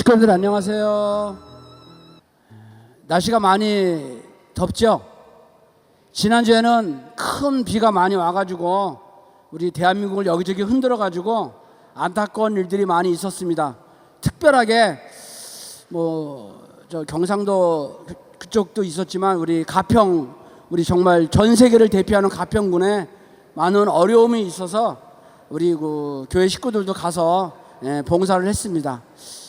식구들 안녕하세요. 날씨가 많이 덥죠? 지난주에는 큰 비가 많이 와가지고 우리 대한민국을 여기저기 흔들어가지고 안타까운 일들이 많이 있었습니다. 특별하게 저 경상도 그쪽도 있었지만 우리 가평, 우리 정말 전 세계를 대표하는 가평군에 많은 어려움이 있어서 우리 그 교회 식구들도 가서 봉사를 했습니다.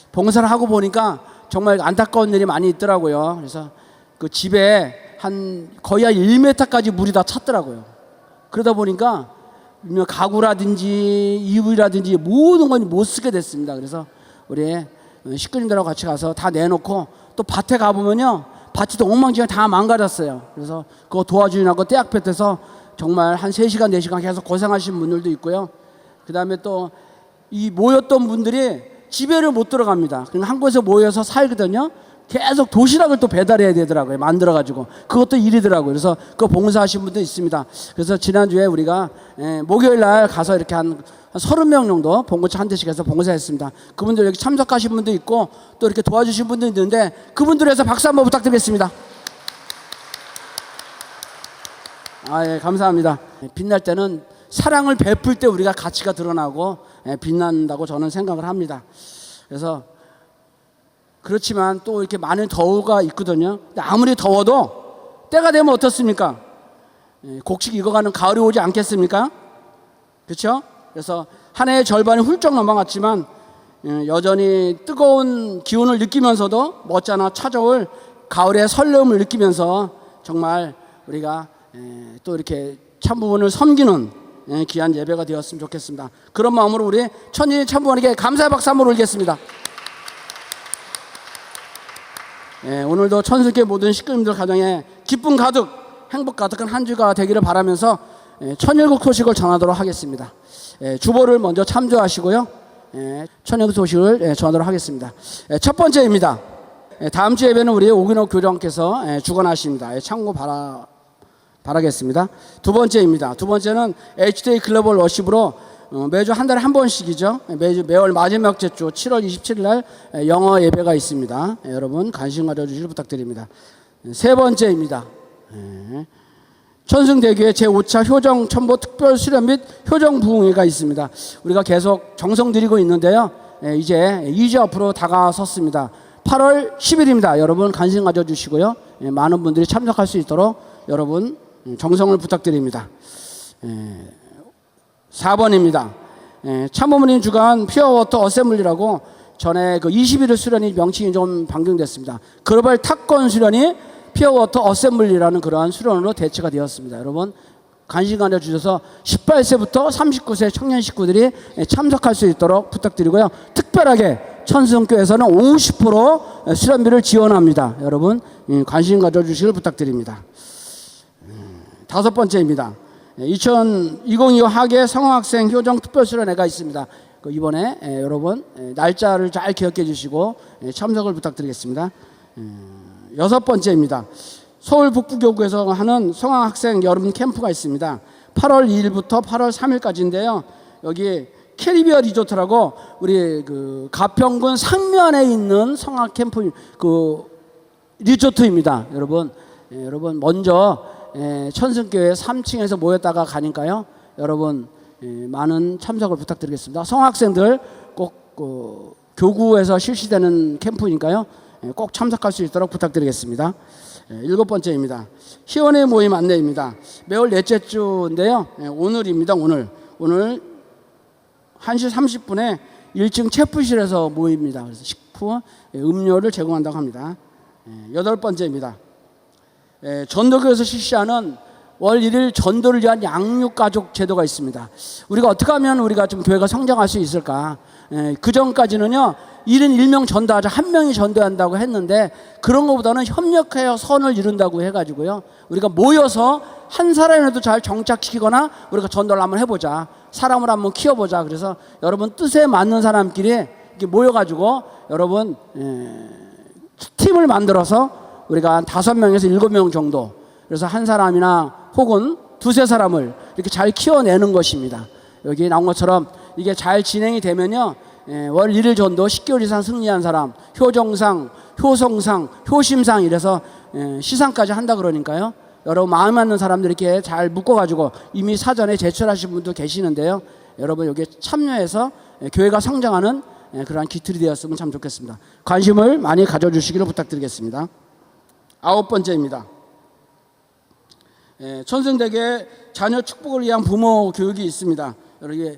봉사를 하고 보니까 정말 안타까운 일이 많이 있더라고요. 그래서 그 집에 거의 한 1m까지 물이 다 찼더라고요. 그러다 보니까 가구라든지 이불이라든지 모든 건 못 쓰게 됐습니다. 그래서 우리 식구님들하고 같이 가서 다 내놓고 또 밭에 가보면요, 밭이 또 엉망진창 다 망가졌어요. 그래서 그거 도와주느라고 떼약볕에서 정말 한 3시간 4시간 계속 고생하신 분들도 있고요. 그 다음에 또 이 모였던 분들이 집에를 못 들어갑니다. 그냥 한 곳에 모여서 살거든요. 계속 도시락을 또 배달해야 되더라고요. 만들어가지고. 그것도 일이더라고요. 그래서 그거 봉사하신 분도 있습니다. 그래서 지난주에 우리가 목요일 날 가서 이렇게 한 30명 정도 봉고차 한 대씩 해서 봉사했습니다. 그분들 여기 참석하신 분도 있고 또 이렇게 도와주신 분도 있는데 그분들 위해서 박수 한번 부탁드리겠습니다. 예, 감사합니다. 빛날 때는 사랑을 베풀 때 우리가 가치가 드러나고 빛난다고 저는 생각을 합니다. 그래서 그렇지만 또 이렇게 많은 더위가 있거든요. 근데 아무리 더워도 때가 되면 어떻습니까? 곡식 익어가는 가을이 오지 않겠습니까? 그렇죠? 그래서 한 해의 절반이 훌쩍 넘어갔지만 여전히 뜨거운 기운을 느끼면서도 머지않아 찾아올 가을의 설레움을 느끼면서 정말 우리가 또 이렇게 참부원을 섬기는 귀한 예배가 되었으면 좋겠습니다. 그런 마음으로 우리 천일 참부원에게 감사의 박수 한번 올리겠습니다. 오늘도 천수교회 모든 식구님들 가정에 기쁨 가득, 행복 가득한 한 주가 되기를 바라면서 천일국 소식을 전하도록 하겠습니다. 주보를 먼저 참조하시고요. 천일국 소식을 전하도록 하겠습니다. 첫 번째입니다. 다음 주 예배는 우리 오균호 교장께서 주관하십니다. 참고 바라겠습니다. 두 번째입니다. 두 번째는 HDA 글로벌 워십으로 매주 한 달에 한 번씩이죠. 매월 마지막 주 7월 27일 날 영어 예배가 있습니다. 여러분 관심 가져주시길 부탁드립니다. 세 번째입니다. 천승대교회 제5차 효정 첨보 특별 수련 및 효정 부흥회가 있습니다. 우리가 계속 정성 들이고 있는데요. 이제 2주 앞으로 다가섰습니다. 8월 10일입니다. 여러분 관심 가져주시고요. 많은 분들이 참석할 수 있도록 여러분 정성을 부탁드립니다. 4번입니다. 참모모님 주관 퓨어워터 어셈블리라고 전에 그 21일 수련이 명칭이 좀 변경됐습니다. 글로벌 탑건 수련이 퓨어워터 어셈블리라는 그러한 수련으로 대체가 되었습니다. 여러분 관심 가져주셔서 18세부터 39세 청년 식구들이 참석할 수 있도록 부탁드리고요. 특별하게 천승교회에서는 50% 수련비를 지원합니다. 여러분 관심 가져주시길 부탁드립니다. 다섯 번째입니다. 2025 하계 성학생 효정 특별수련회가 있습니다. 이번에 여러분 날짜를 잘 기억해 주시고 참석을 부탁드리겠습니다. 여섯 번째입니다. 서울 북부교구에서 하는 성학생 여름 캠프가 있습니다. 8월 2일부터 8월 3일까지인데요. 여기 캐리비어 리조트라고 우리 그 가평군 상면에 있는 성학 캠프 그 리조트입니다. 여러분 먼저 천승교회 3층에서 모였다가 가니까요. 여러분 많은 참석을 부탁드리겠습니다. 성학생들 꼭 교구에서 실시되는 캠프니까요. 꼭 참석할 수 있도록 부탁드리겠습니다. 일곱 번째입니다. 희원의 모임 안내입니다. 매월 넷째 주인데요. 오늘입니다. 오늘 1시 30분에 1층 체프실에서 모입니다. 그래서 식품, 음료를 제공한다고 합니다. 여덟 번째입니다. 전도교에서 실시하는 월 1일 전도를 위한 양육가족 제도가 있습니다. 우리가 어떻게 하면 우리가 좀 교회가 성장할 수 있을까? 그 전까지는요 1인 1명 전도하자, 한 명이 전도해야 한다고 했는데 그런 것보다는 협력하여 선을 이룬다고 해가지고요 우리가 모여서 한 사람이라도 잘 정착시키거나 우리가 전도를 한번 해보자, 사람을 한번 키워보자. 그래서 여러분 뜻에 맞는 사람끼리 이렇게 모여가지고 여러분 팀을 만들어서 우리가 한 5명에서 7명 정도, 그래서 한 사람이나 혹은 두세 사람을 이렇게 잘 키워내는 것입니다. 여기 나온 것처럼 이게 잘 진행이 되면요 월 1일 전도 10개월 이상 승리한 사람, 효정상, 효성상, 효심상 이래서 시상까지 한다 그러니까요. 여러분 마음 맞는 사람들 이렇게 잘 묶어가지고 이미 사전에 제출하신 분도 계시는데요. 여러분 여기에 참여해서 교회가 성장하는 그러한 기틀이 되었으면 참 좋겠습니다. 관심을 많이 가져주시기를 부탁드리겠습니다. 9번째입니다. 천승대교에 자녀 축복을 위한 부모 교육이 있습니다. 여러분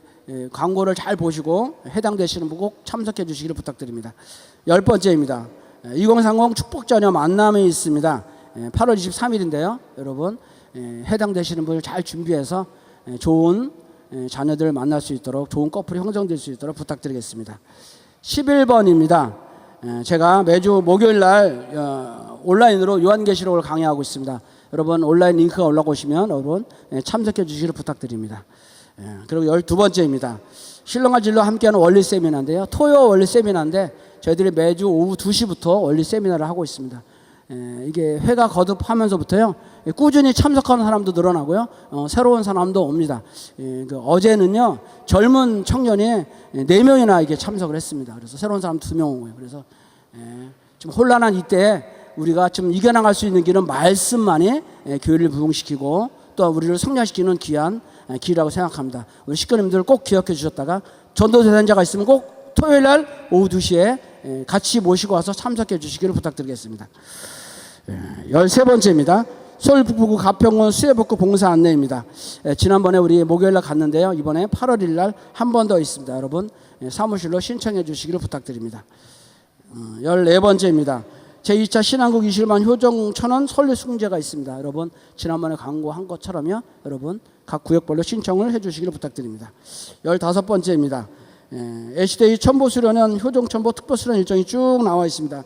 광고를 잘 보시고 해당되시는 분 꼭 참석해 주시기를 부탁드립니다. 10번째입니다. 2030 축복자녀 만남이 있습니다. 8월 23일인데요. 여러분 해당되시는 분을 잘 준비해서 좋은 자녀들을 만날 수 있도록 좋은 커플이 형성될 수 있도록 부탁드리겠습니다. 11번입니다. 제가 매주 목요일 날 온라인으로 요한계시록을 강의하고 있습니다. 여러분 온라인 링크가 올라오시면 여러분 참석해 주시기를 부탁드립니다. 그리고 12번째입니다. 신령과 진로 함께하는 원리 세미나인데요. 토요 원리 세미나인데 저희들이 매주 오후 2시부터 원리 세미나를 하고 있습니다. 이게 회가 거듭하면서부터요 꾸준히 참석하는 사람도 늘어나고요 새로운 사람도 옵니다. 어제는요 젊은 청년이 4명이나 이게 참석을 했습니다. 그래서 새로운 사람 2명 온 거예요. 그래서 좀 혼란한 이때에 우리가 좀 이겨나갈 수 있는 길은 말씀만이 교회를 부흥시키고 또 우리를 성장시키는 귀한 길이라고 생각합니다. 우리 식구님들 꼭 기억해 주셨다가 전도 대상자가 있으면 꼭 토요일 날 오후 2시에 같이 모시고 와서 참석해 주시기를 부탁드리겠습니다. 13번째입니다. 서울 북부구 가평군 수해복구 봉사 안내입니다. 지난번에 우리 목요일 날 갔는데요. 이번에 8월 1일 날 한 번 더 있습니다. 여러분 사무실로 신청해 주시기를 부탁드립니다. 14번째입니다. 제2차 신한국 21만 효정 천원 설립 숭재가 있습니다. 여러분 지난번에 광고한 것처럼요. 여러분 각 구역별로 신청을 해 주시기를 부탁드립니다. 15번째입니다. 애시대의 첨보수련은 효정첨보 특보수련 일정이 쭉 나와 있습니다.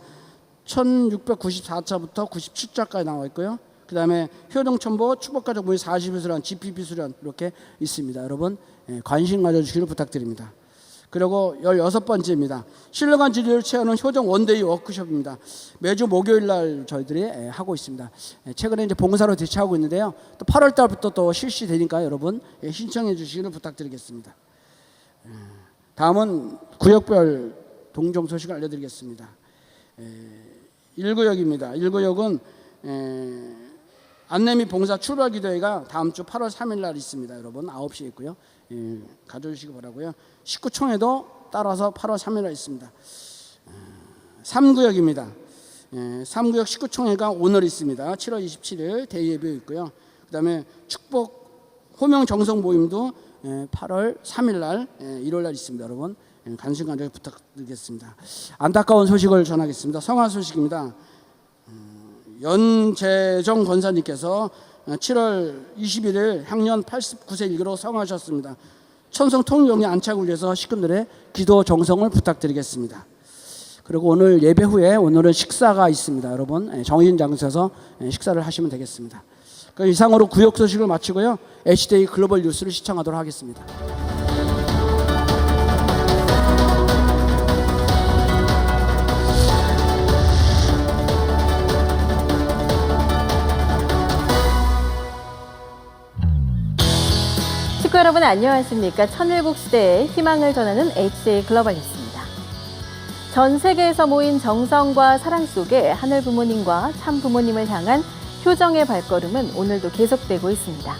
1694차부터 97차까지 나와 있고요. 그 다음에 효정첨보 축복가족 모의 40일수련 GPP 수련 이렇게 있습니다. 여러분 관심 가져주시기를 부탁드립니다. 그리고 16번째입니다. 신령한 진리를 채우는 효정 원데이 워크숍입니다. 매주 목요일 날 저희들이 하고 있습니다. 최근에 이제 봉사로 대체하고 있는데요. 또 8월 달부터 또 실시되니까 여러분 신청해 주시기를 부탁드리겠습니다. 다음은 구역별 동종 소식을 알려드리겠습니다. 1구역입니다. 1구역은 안내 및 봉사 출발 기도회가 다음 주 8월 3일 날 있습니다. 여러분 9시에 있고요. 가져주시기 바라고요. 19총회도 따라서 8월 3일 날 있습니다. 3구역입니다. 3구역 19총회가 오늘 있습니다. 7월 27일 대예배 있고요. 그 다음에 축복 호명 정성 모임도 8월 3일 날 1월 날 있습니다. 여러분 관심 가져 부탁드리겠습니다. 안타까운 소식을 전하겠습니다. 성화 소식입니다. 연재정 권사님께서 7월 21일 향년 89세 일기로 성화하셨습니다. 천성 통일영리 안착을 위해서 식구들의 기도 정성을 부탁드리겠습니다. 그리고 오늘 예배 후에 오늘은 식사가 있습니다. 여러분 정인 장소에서 식사를 하시면 되겠습니다. 이상으로 구역 소식을 마치고요. HDA 글로벌 뉴스를 시청하도록 하겠습니다. 식구 여러분 안녕하십니까? 천일국 시대의 희망을 전하는 HDA 글로벌 뉴스입니다. 전 세계에서 모인 정성과 사랑 속에 하늘 부모님과 참 부모님을 향한 효정의 발걸음은 오늘도 계속되고 있습니다.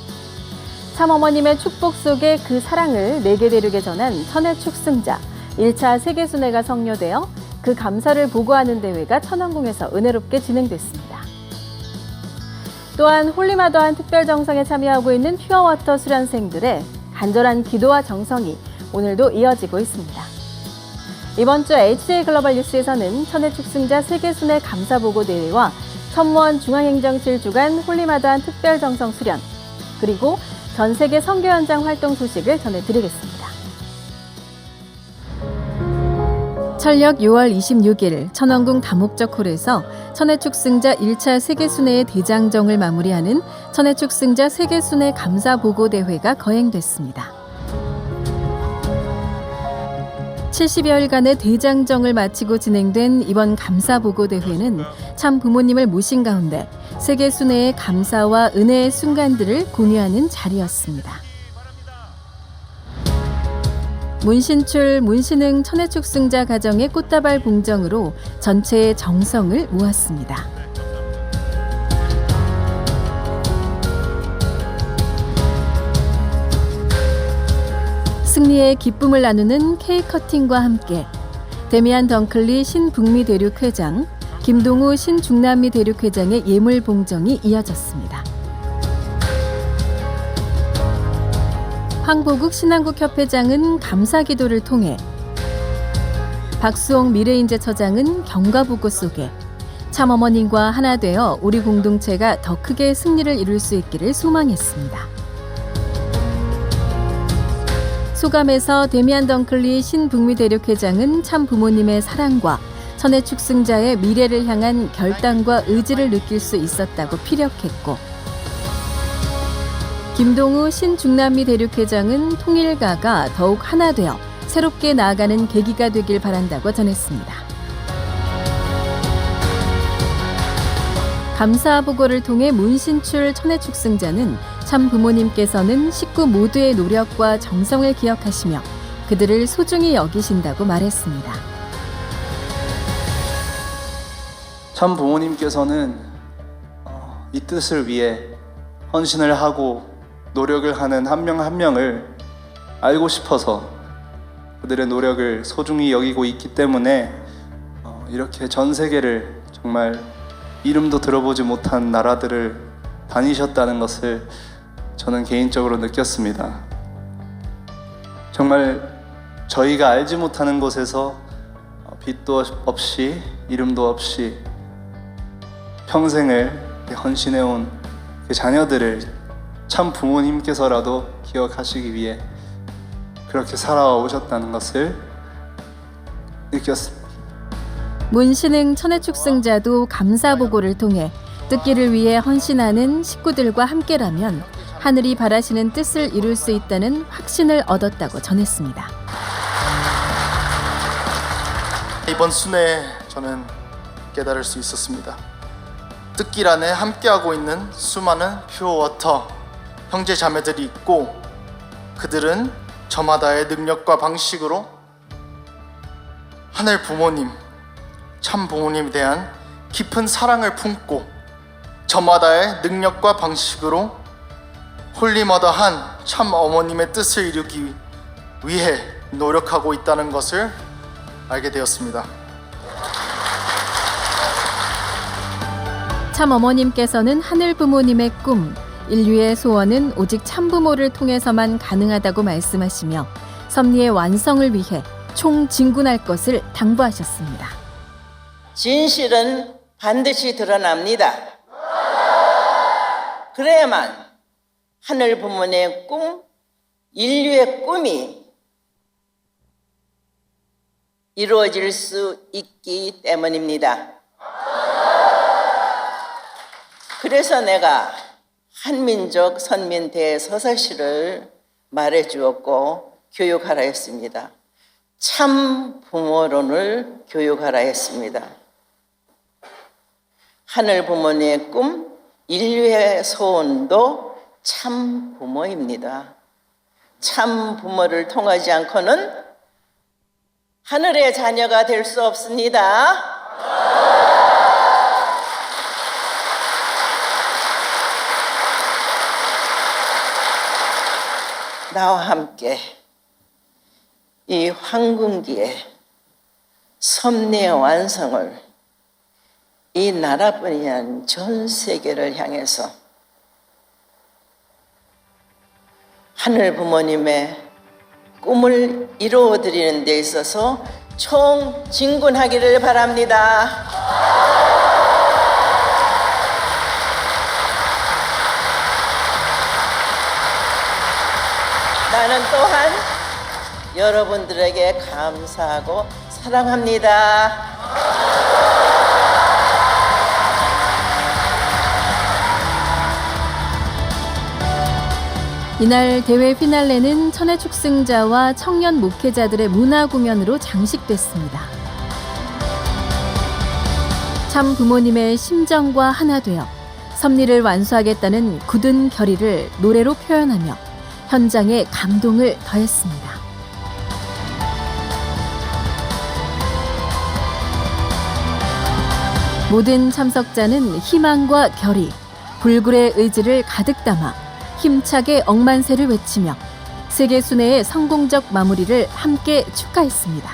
참 어머님의 축복 속에 그 사랑을 내게 대륙에 전한 천의 축승자 1차 세계순회가 성료되어 그 감사를 보고하는 대회가 천왕궁에서 은혜롭게 진행됐습니다. 또한 홀리마더한 특별정성에 참여하고 있는 퓨어워터 수련생들의 간절한 기도와 정성이 오늘도 이어지고 있습니다. 이번 주 HDA 글로벌 뉴스에서는 천의 축승자 세계순회 감사보고대회와 천무원 중앙행정실 주관 홀리마더한 특별정성 수련, 그리고 전 세계 선교 현장 활동 소식을 전해드리겠습니다. 철력 6월 26일 천왕궁 다목적 홀에서 천혜축승자 1차 세계순회의 대장정을 마무리하는 천혜축승자 세계순회 감사보고대회가 거행됐습니다. 70여일간의 대장정을 마치고 진행된 이번 감사보고대회는 참 부모님을 모신 가운데 세계순회의 감사와 은혜의 순간들을 공유하는 자리였습니다. 문신출 문신흥 천혜축승자 가정의 꽃다발 봉정으로 전체의 정성을 모았습니다. 승리의 기쁨을 나누는 케이크 커팅과 함께 데미안 덩클리 신북미 대륙 회장, 김동우 신중남미 대륙 회장의 예물 봉정이 이어졌습니다. 황보국 신한국협회장은 감사기도를 통해, 박수홍 미래인재처장은 경과보고 속에 참어머님과 하나 되어 우리 공동체가 더 크게 승리를 이룰 수 있기를 소망했습니다. 소감에서 데미안 덩클리 신북미 대륙 회장은 참 부모님의 사랑과 천혜축승자의 미래를 향한 결단과 의지를 느낄 수 있었다고 피력했고, 김동우 신중남미 대륙 회장은 통일가가 더욱 하나 되어 새롭게 나아가는 계기가 되길 바란다고 전했습니다. 감사 보고를 통해 문신출 천혜축승자는 참 부모님께서는 식구 모두의 노력과 정성을 기억하시며 그들을 소중히 여기신다고 말했습니다. 참 부모님께서는 이 뜻을 위해 헌신을 하고 노력을 하는 한 명 한 명을 알고 싶어서 그들의 노력을 소중히 여기고 있기 때문에 이렇게 전 세계를 정말 이름도 들어보지 못한 나라들을 다니셨다는 것을 저는 개인적으로 느꼈습니다. 정말 저희가 알지 못하는 곳에서 빛도 없이 이름도 없이 평생을 헌신해온 그 자녀들을 참 부모님께서라도 기억하시기 위해 그렇게 살아와 오셨다는 것을 느꼈습니다. 문신흥 천혜축승자도 감사 보고를 통해 뜻기를 위해 헌신하는 식구들과 함께라면 하늘이 바라시는 뜻을 이룰 수 있다는 확신을 얻었다고 전했습니다. 이번 순회에 저는 깨달을 수 있었습니다. 뜻길 안에 함께하고 있는 수많은 퓨어워터 형제 자매들이 있고, 그들은 저마다의 능력과 방식으로 하늘 부모님, 참 부모님에 대한 깊은 사랑을 품고 저마다의 능력과 방식으로 홀리머더한 참 어머님의 뜻을 이루기 위해 노력하고 있다는 것을 알게 되었습니다. 참 어머님께서는 하늘 부모님의 꿈, 인류의 소원은 오직 참 부모를 통해서만 가능하다고 말씀하시며 섭리의 완성을 위해 총진군할 것을 당부하셨습니다. 진실은 반드시 드러납니다. 그래야만 하늘 부모의 꿈, 인류의 꿈이 이루어질 수 있기 때문입니다. 그래서 내가 한민족 선민 대서사시를 말해주었고 교육하라 했습니다. 참 부모론을 교육하라 했습니다. 하늘 부모님의 꿈, 인류의 소원도 참 부모입니다. 참 부모를 통하지 않고는 하늘의 자녀가 될 수 없습니다. 나와 함께 이 황금기의 섭리의 완성을 이 나라뿐이 아닌 전 세계를 향해서 하늘 부모님의 꿈을 이루어드리는 데 있어서 총진군하기를 바랍니다. 나는 또한 여러분들에게 감사하고 사랑합니다. 이날 대회 피날레는 천혜축승자와 청년 목회자들의 문화 공연으로 장식됐습니다. 참 부모님의 심정과 하나 되어 섭리를 완수하겠다는 굳은 결의를 노래로 표현하며 현장에 감동을 더했습니다. 모든 참석자는 희망과 결의, 불굴의 의지를 가득 담아 힘차게 억만세를 외치며 세계 순회의 성공적 마무리를 함께 축하했습니다.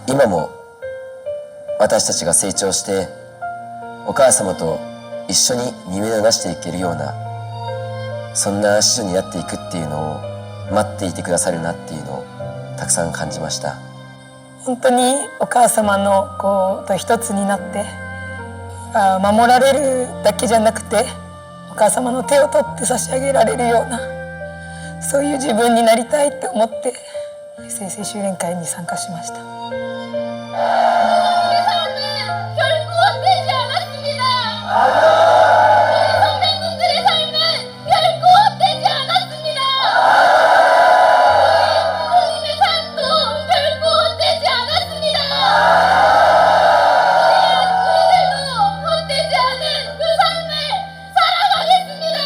今も私たちが成長してお母様と一緒に耳を出していけるようなそんな子女になっていくっていうのを待っていてくださるなっていうのをたくさん感じました。本当にお母様のと一つになって守られるだけじゃなくてお母様の手を取って差し上げられるようなそういう自分になりたいって思って青春修練会に参加しました。 결코 헛되지 않았습니다. 우리 선배님들의 삶은 결코 헛되지 않았습니다. 우리 부모님의 삶도 결코 헛되지 않았습니다. 우리들도 헛되지 않은 그 삶을 살아가겠습니다.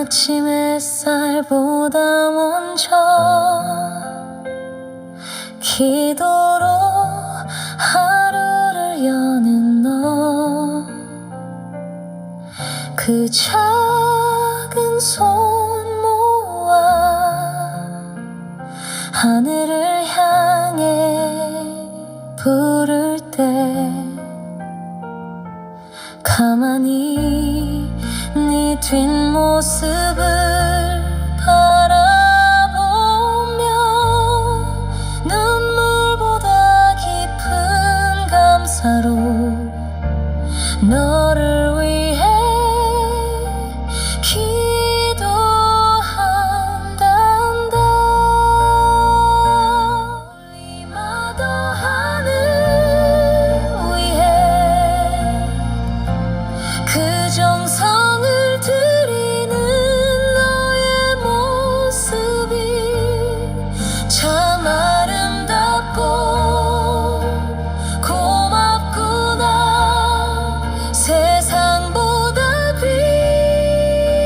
아침 햇살보다 먼저 기도로 하루를 여는 너 그 작은 손 모아 하늘을 향해 부를 때 가만히 네 뒷모습을 바라보며 눈물보다 깊은 감사로 너를 위해 기도한단다. 이마도 하늘 위해 그 정성을 드리는 너의 모습이 참 아름답고 고맙구나. 세상보다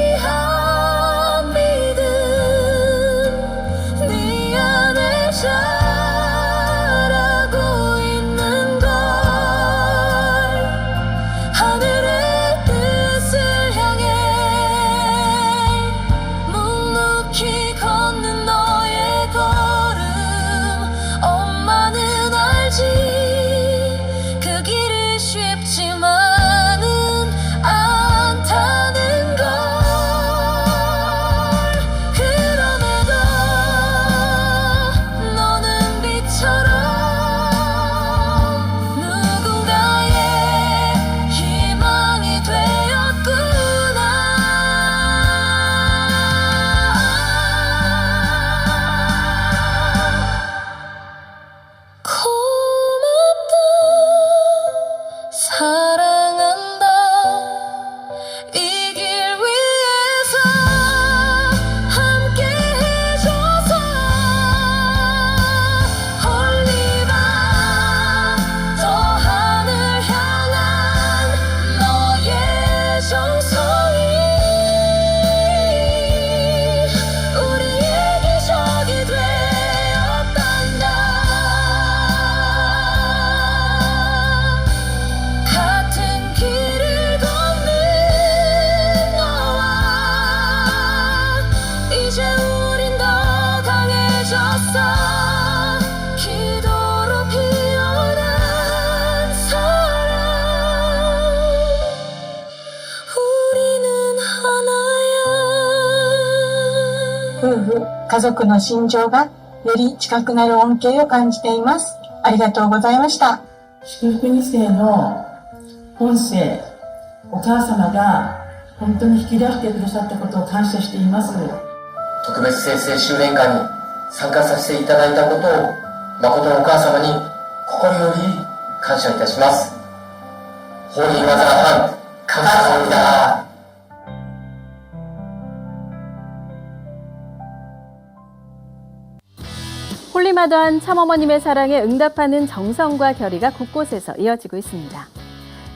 귀한 믿음 네 안에 자라고 있는 걸 하늘의 뜻을 향해 묵묵히 걷는 너의 걸음 엄마는 알지 그 길이 쉽지만은 않다는 걸. 그럼에도 너는 빛처럼 누군가의 희망이 되었구나. 고맙다. 사랑한다. 이 길 위에서 함께 해줘서 홀리바 저 하늘 향한 너의 정성이 우리의 기적이 되었단다. 같은 길을 걷는 너와 이제 우린 더 강해졌어. 기도로 피어난 사랑 우리는 하나야. 夫婦家族の心情がより近くなる恩恵を感じています。ありがとうございました。祝福2世の本世、お母様が本当に引き出してくださったことを感謝しています。特別生成修練会に参加させていただいたことを誠のお母様に心より感謝いたします。ホーリーマザーハン 감사합니다. 홀리마더한 참어머님의 사랑에 응답하는 정성과 결의가 곳곳에서 이어지고 있습니다.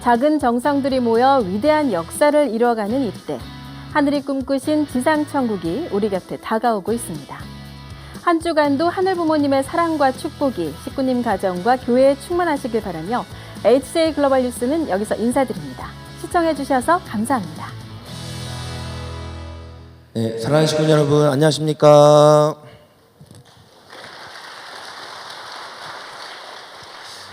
작은 정성들이 모여 위대한 역사를 이뤄가는 이때, 하늘이 꿈꾸신 지상천국이 우리 곁에 다가오고 있습니다. 한 주간도 하늘 부모님의 사랑과 축복이 식구님 가정과 교회에 충만하시길 바라며 HJ 글로벌 뉴스는 여기서 인사드립니다. 시청해주셔서 감사합니다. 네, 사랑하는 식구 여러분 안녕하십니까?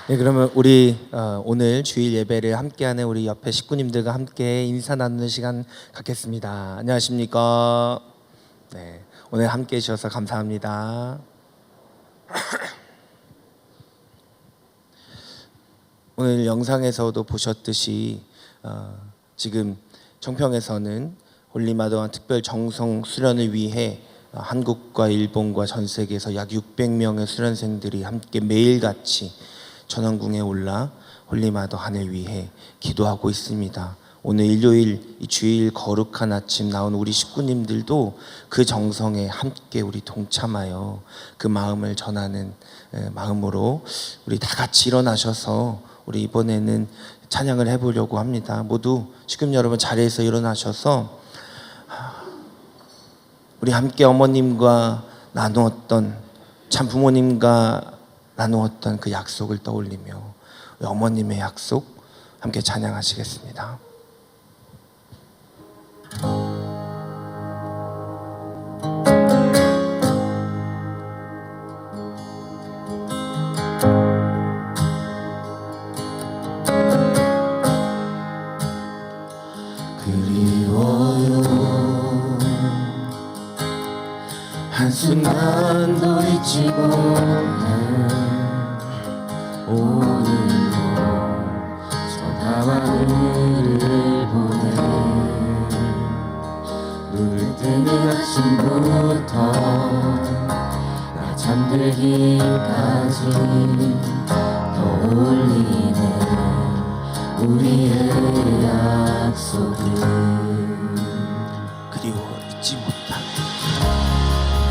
네, 그러면 우리 오늘 주일 예배를 함께하는 우리 옆에 식구님들과 함께 인사 나누는 시간 갖겠습니다. 안녕하십니까? 네, 오늘 함께 해주셔서 감사합니다. 오늘 영상에서도 보셨듯이 지금 청평에서는 홀리마더한 특별 정성 수련을 위해 한국과 일본과 전 세계에서 약 600명의 수련생들이 함께 매일같이 천왕궁에 올라 홀리마더한을 위해 기도하고 있습니다. 오늘 일요일 이 주일 거룩한 아침 나온 우리 식구님들도 그 정성에 함께 우리 동참하여 그 마음을 전하는 마음으로 우리 다 같이 일어나셔서 우리 이번에는 찬양을 해보려고 합니다. 모두 식구 여러분 자리에서 일어나셔서 우리 함께 어머님과 나누었던 참 부모님과 나누었던 그 약속을 떠올리며 어머님의 약속 함께 찬양하시겠습니다. 그리워요 한순간도 잊지 못해 오늘도 전화와 하늘을 보내 눈을 뜨는 아침부터 나 잠들기까지 떠올리네 우리의 약속을 그리워 잊지 못한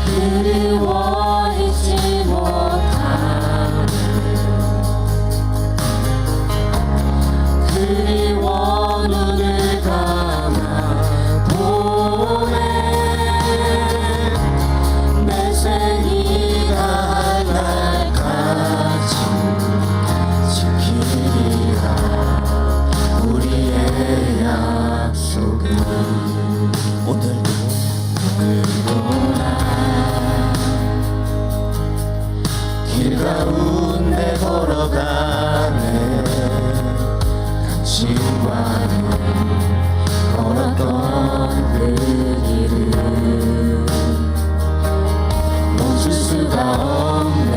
그리워 잊지 못한 그리워 눈을 감아 보내 내 생이 닿을 날까지 지키리라 우리의 약속을 오늘도 길 가운데 걸어가네 당신과는 걸었던 그 길을 멈출 수가 없네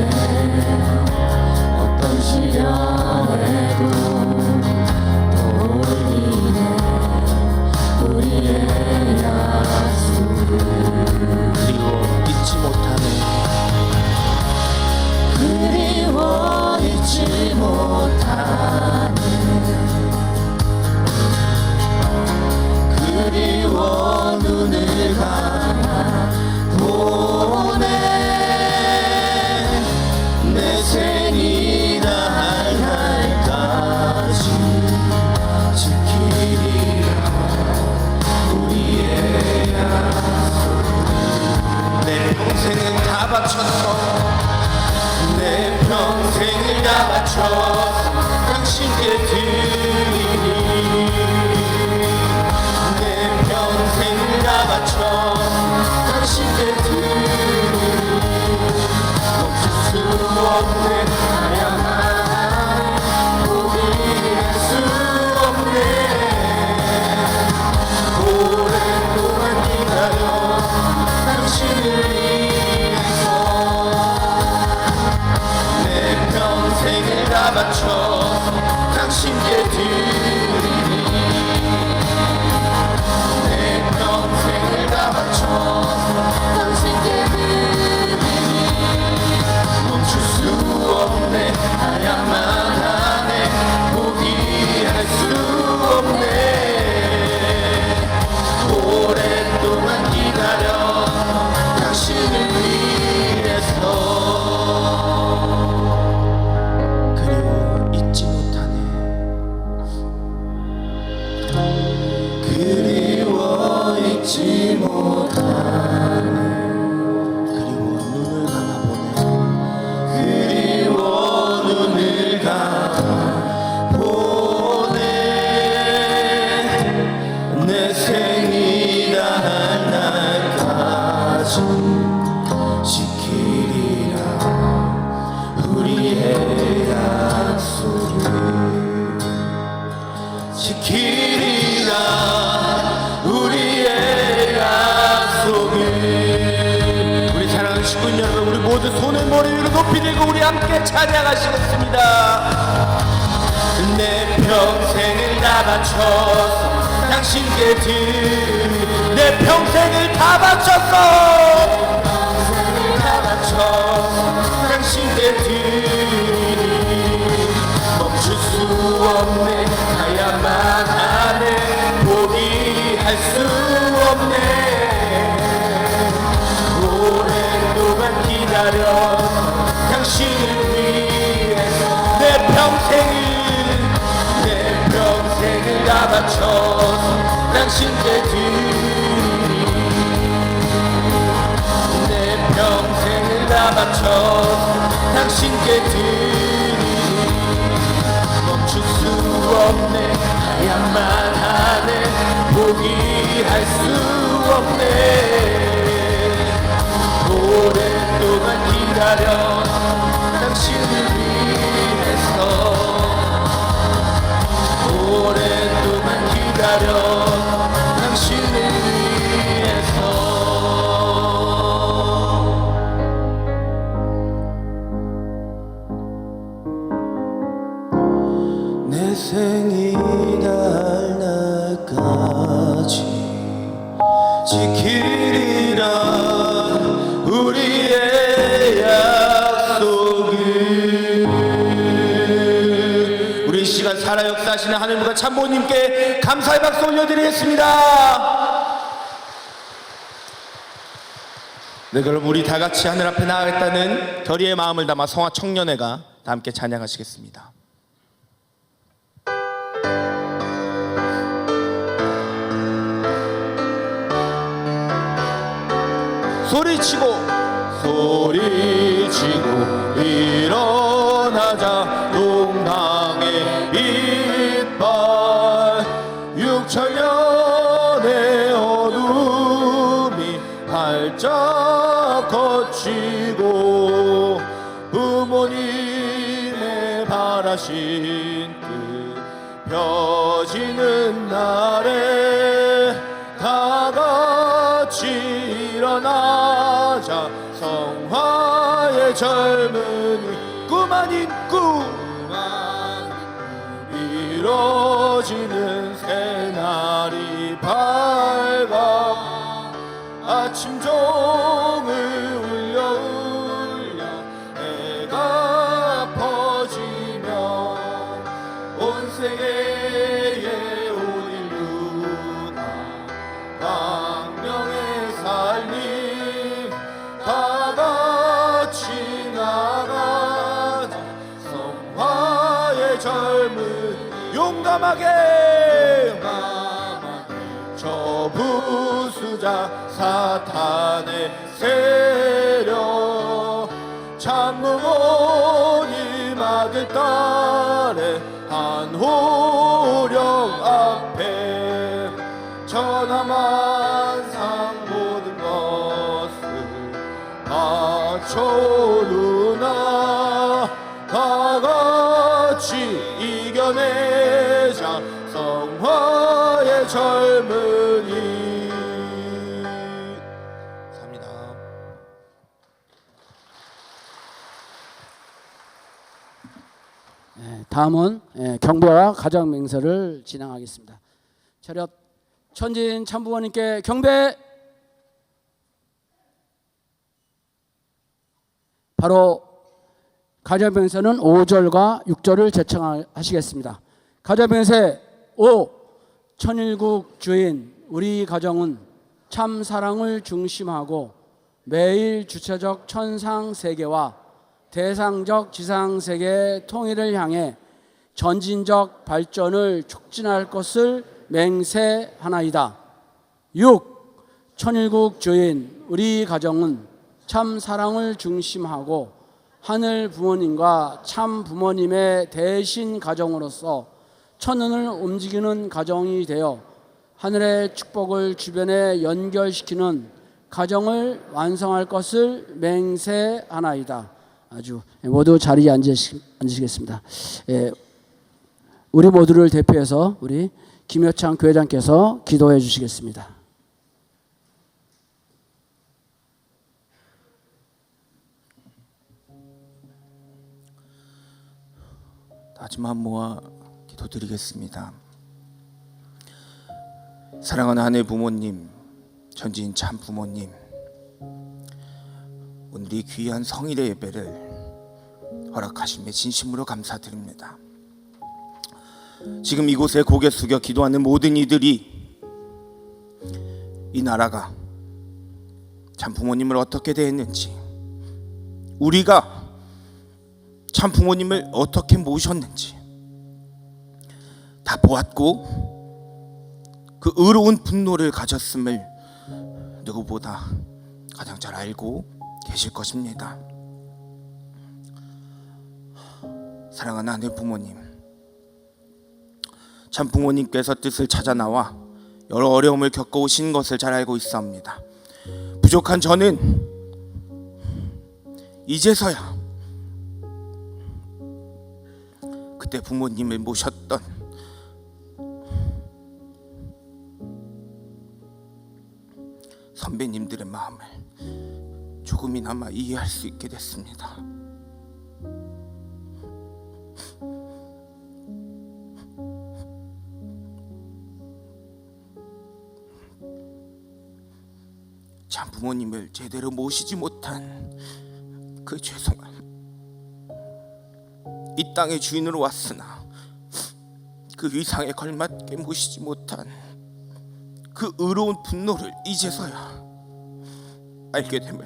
어떤 시련에도 떠올리네 우리의 약속을 그리고 잊지 못하네 그리워 잊지 못하네 그리워 눈을 감아 보네 내 생이 닿을 날까지 지키리라 우리의 약속 내 평생은 다 바쳐서 내 평생을 다 바쳐 당신께 드리니 내 평생을 다 바쳐 당신께 드리니 멈출 수 없네 하야만 포기할 수 없네 오랫동안 기다려 당신을 평생을 다 바쳐 당신께 드리니 내 평생을 다 바쳐 당신께 드리니 멈출 수 없네 하야만 하네 포기할 수 없네 지키리라 우리의 약속을. 우리 사랑하는 식구인 여러분, 우리 모두 손을 머리 위로 높이 들고 우리 함께 찬양하시겠습니다. 내 평생을 다 바쳐서 당신께 드리, 내 평생을 다 바쳤어, 다 바쳐 당신께 드리니 멈출 수 없네, 가야만 하네, 포기할 수 없네. 오랫동안 기다려 당신을 위해서 내 평생을 다 바쳐서 당신께 드리니, 내 평생을 다 바쳐서 당신께 드리니 멈출 수 없네, 가야만 하네, 포기할 수 없네. 오랫동안 기다려 당신을 위해서, 오랫동안 기다려 당신을 위해서. 내 생이 날 날까지 지키리라 우리의 약속을. 우리 이 시간 살아 역사하시는 하늘부가 참모님께 감사의 박수 올려드리겠습니다. 네, 그럼 우리 다 같이 하늘 앞에 나아가겠다는 결의의 마음을 담아 성화 청년회가 다 함께 찬양하시겠습니다. 소리치고 일어나자 동당의 이빨 6천년의 어둠이 활짝 거치고 부모님의 바라신 뜻 펴지는 날에 다 같이 일어나자 성화의 젊은이 꿈 아닌 꿈 이뤄지는 새날이 밝아 아침 종을 울려 애가 퍼지며 온 세계에 온 인류가 광명의 살림 다 같이 나가자 성화의 젊은 용감하게 저 부수자 사탄의 세력 참부모님 아들 딸의 한호령 앞에 천하만상 모든 것을 바쳐오르나 다 같이 이겨내자 성화의 젊은이. 감사합니다. 다음은 경배와 가정 맹세를 진행하겠습니다. 차렷. 천진 참부모님께 경배. 바로 가정 맹세는 5절과 6절을 제청하시겠습니다. 가정 맹세 5. 천일국 주인 우리 가정은 참 사랑을 중심하고 매일 주체적 천상 세계와 대상적 지상 세계의 통일을 향해 전진적 발전을 촉진할 것을 맹세하나이다. 6. 천일국 주인 우리 가정은 참 사랑을 중심하고 하늘 부모님과 참 부모님의 대신 가정으로서 천운을 움직이는 가정이 되어 하늘의 축복을 주변에 연결시키는 가정을 완성할 것을 맹세하나이다. 아주 모두 자리에 앉으시겠습니다. 우리 모두를 대표해서 우리 김효창 교회장께서 기도해 주시겠습니다. 마지막 모아 기도드리겠습니다. 사랑하는 하늘 부모님, 전지인 참 부모님, 오늘 이 귀한 성일의 예배를 허락하심에 진심으로 감사드립니다. 지금 이곳에 고개 숙여 기도하는 모든 이들이 이 나라가 참 부모님을 어떻게 대했는지, 우리가 참 부모님을 어떻게 모셨는지 다 보았고 그 의로운 분노를 가졌음을 누구보다 가장 잘 알고 계실 것입니다. 사랑하는 하늘 부모님, 참 부모님께서 뜻을 찾아 나와 여러 어려움을 겪어오신 것을 잘 알고 있사옵니다. 부족한 저는 이제서야 그때 부모님을 모셨던 선배님들의 마음을 조금이나마 이해할 수 있게 됐습니다. 참 부모님을 제대로 모시지 못한 그 죄송함, 이 땅의 주인으로 왔으나 그 위상에 걸맞게 모시지 못한 그 의로운 분노를 이제서야 알게 됨을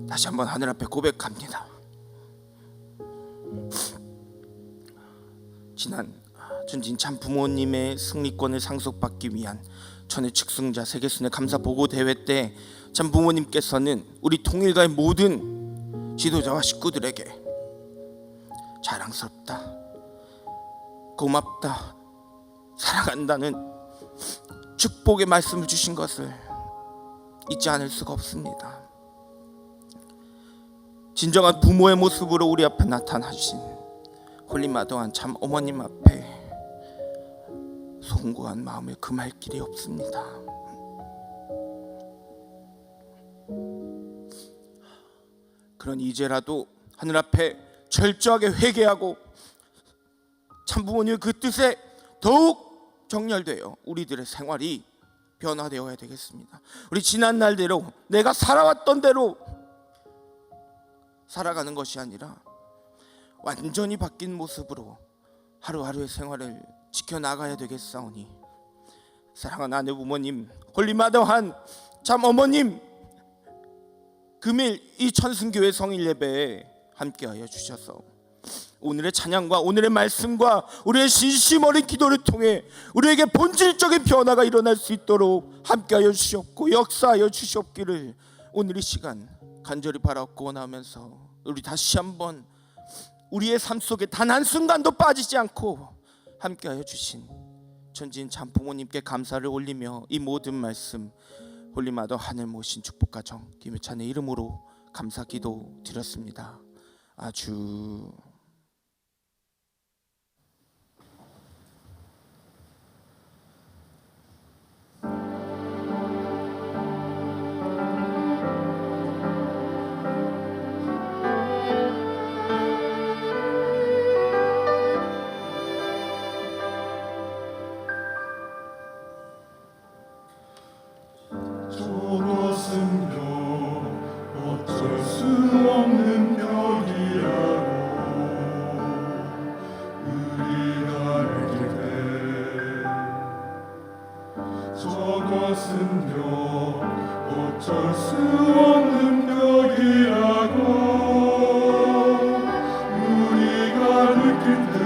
다시 한번 하늘 앞에 고백합니다. 지난 전진 참 부모님의 승리권을 상속받기 위한 천의 측승자 세계순회 감사 보고 대회 때 참 부모님께서는 우리 통일가의 모든 지도자와 식구들에게 자랑스럽다, 고맙다, 사랑한다는 축복의 말씀을 주신 것을 잊지 않을 수가 없습니다. 진정한 부모의 모습으로 우리 앞에 나타나신 홀리마더한 참 어머님 앞에 송구한 마음을 금할 길이 없습니다. 그러니 이제라도 하늘 앞에 철저하게 회개하고 참 부모님의 그 뜻에 더욱 정렬되어 우리들의 생활이 변화되어야 되겠습니다. 우리 지난 날대로 내가 살아왔던 대로 살아가는 것이 아니라 완전히 바뀐 모습으로 하루하루의 생활을 지켜나가야 되겠사오니 사랑하는 아내 부모님, 홀리마더한 참 어머님, 금일 이 천승교회 성일 예배에 함께하여 주셔서 오늘의 찬양과 오늘의 말씀과 우리의 진심 어린 기도를 통해 우리에게 본질적인 변화가 일어날 수 있도록 함께하여 주셨고 역사하여 주셨기를 오늘 이 시간 간절히 바라고 원하면서 우리 다시 한번 우리의 삶 속에 단 한순간도 빠지지 않고 함께하여 주신 전지인 참 부모님께 감사를 올리며 이 모든 말씀 홀리마더 하늘 모신 축복가정 김효찬의 이름으로 감사 기도 드렸습니다. 아주 어쩔 수 없는 벽이라고 우리가 알게 돼. 저것은요 어쩔 수 없는 벽이라고 우리가 느낄 때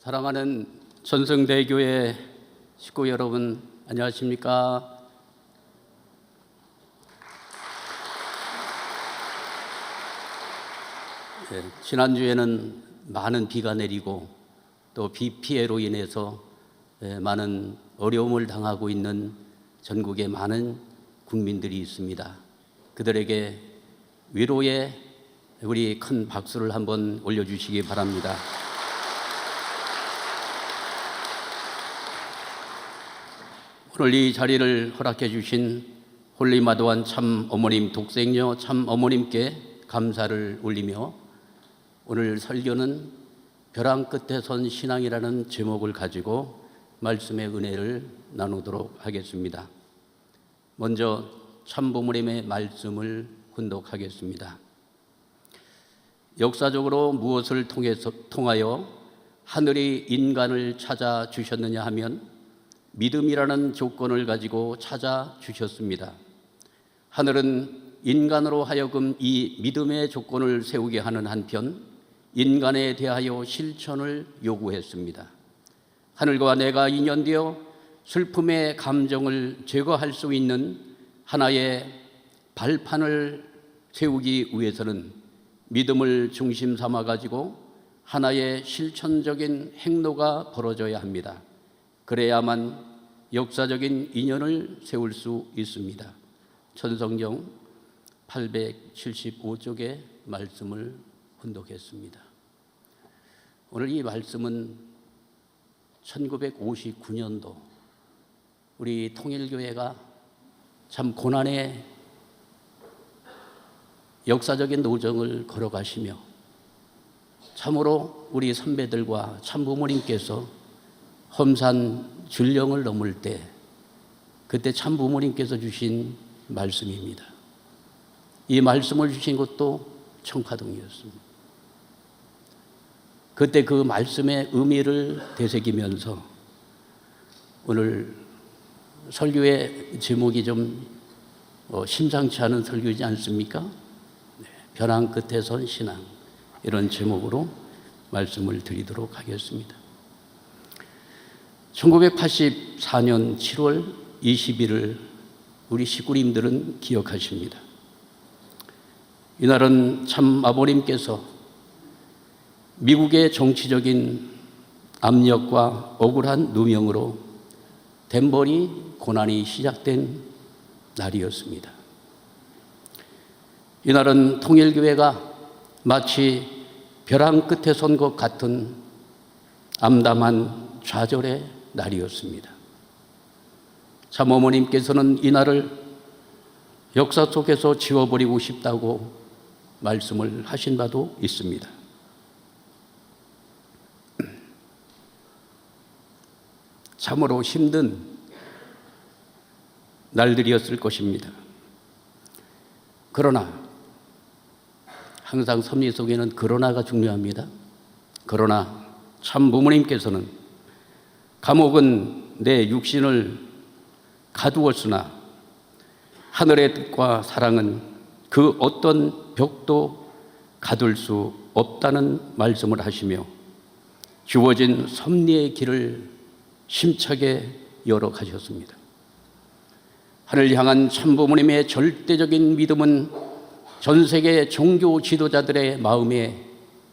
사랑하는 전성대교회 식구 여러분, 안녕하십니까? 네, 지난주에는 많은 비가 내리고 또 비 피해로 인해서 많은 어려움을 당하고 있는 전국의 많은 국민들이 있습니다. 그들에게 위로의 우리 큰 박수를 한번 올려주시기 바랍니다. 오늘 이 자리를 허락해 주신 홀리마도한 참 어머님 독생녀 참 어머님께 감사를 올리며 오늘 설교는 벼랑 끝에 선 신앙이라는 제목을 가지고 말씀의 은혜를 나누도록 하겠습니다. 먼저 참 부모님의 말씀을 훈독하겠습니다. 역사적으로 무엇을 통하여 하늘이 인간을 찾아 주셨느냐 하면 믿음이라는 조건을 가지고 찾아 주셨습니다. 하늘은 인간으로 하여금 이 믿음의 조건을 세우게 하는 한편 인간에 대하여 실천을 요구했습니다. 하늘과 내가 인연되어 슬픔의 감정을 제거할 수 있는 하나의 발판을 세우기 위해서는 믿음을 중심 삼아 가지고 하나의 실천적인 행로가 벌어져야 합니다. 그래야만 역사적인 인연을 세울 수 있습니다. 천성경 875쪽의 말씀을 훈독했습니다. 오늘 이 말씀은 1959년도 우리 통일교회가 참 고난의 역사적인 노정을 걸어가시며 참으로 우리 선배들과 참부모님께서 험산 줄령을 넘을 때 그때 참부모님께서 주신 말씀입니다. 이 말씀을 주신 것도 청파동이었습니다. 그때 그 말씀의 의미를 되새기면서 오늘 설교의 제목이 좀 심상치 않은 설교이지 않습니까? 네, 벼랑 끝에 선 신앙, 이런 제목으로 말씀을 드리도록 하겠습니다. 1984년 7월 20일을 우리 식구님들은 기억하십니다. 이날은 참 아버님께서 미국의 정치적인 압력과 억울한 누명으로 덴버리 고난이 시작된 날이었습니다. 이날은 통일교회가 마치 벼랑 끝에 선 것 같은 암담한 좌절의 날이었습니다. 참 어머님께서는 이날을 역사 속에서 지워버리고 싶다고 말씀을 하신 바도 있습니다. 참으로 힘든 날들이었을 것입니다. 그러나 항상 섭리 속에는 그러나가 중요합니다. 그러나 참 부모님께서는 감옥은 내 육신을 가두었으나 하늘의 뜻과 사랑은 그 어떤 벽도 가둘 수 없다는 말씀을 하시며 주어진 섭리의 길을 힘차게 열어가셨습니다. 하늘 향한 참부모님의 절대적인 믿음은 전 세계 종교 지도자들의 마음에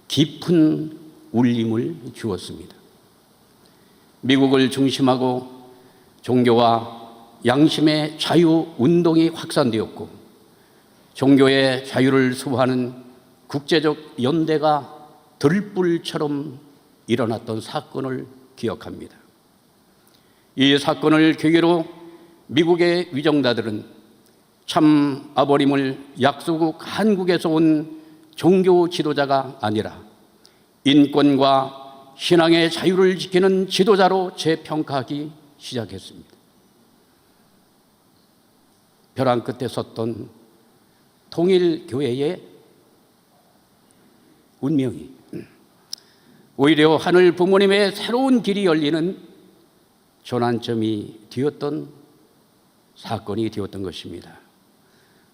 깊은 울림을 주었습니다. 미국을 중심하고 종교와 양심의 자유 운동이 확산되었고 종교의 자유를 수호하는 국제적 연대가 들불처럼 일어났던 사건을 기억합니다. 이 사건을 계기로 미국의 위정자들은 참 아버님을 약소국 한국에서 온 종교 지도자가 아니라 인권과 신앙의 자유를 지키는 지도자로 재평가하기 시작했습니다. 벼랑 끝에 섰던 통일교회의 운명이 오히려 하늘 부모님의 새로운 길이 열리는 전환점이 되었던 사건이 되었던 것입니다.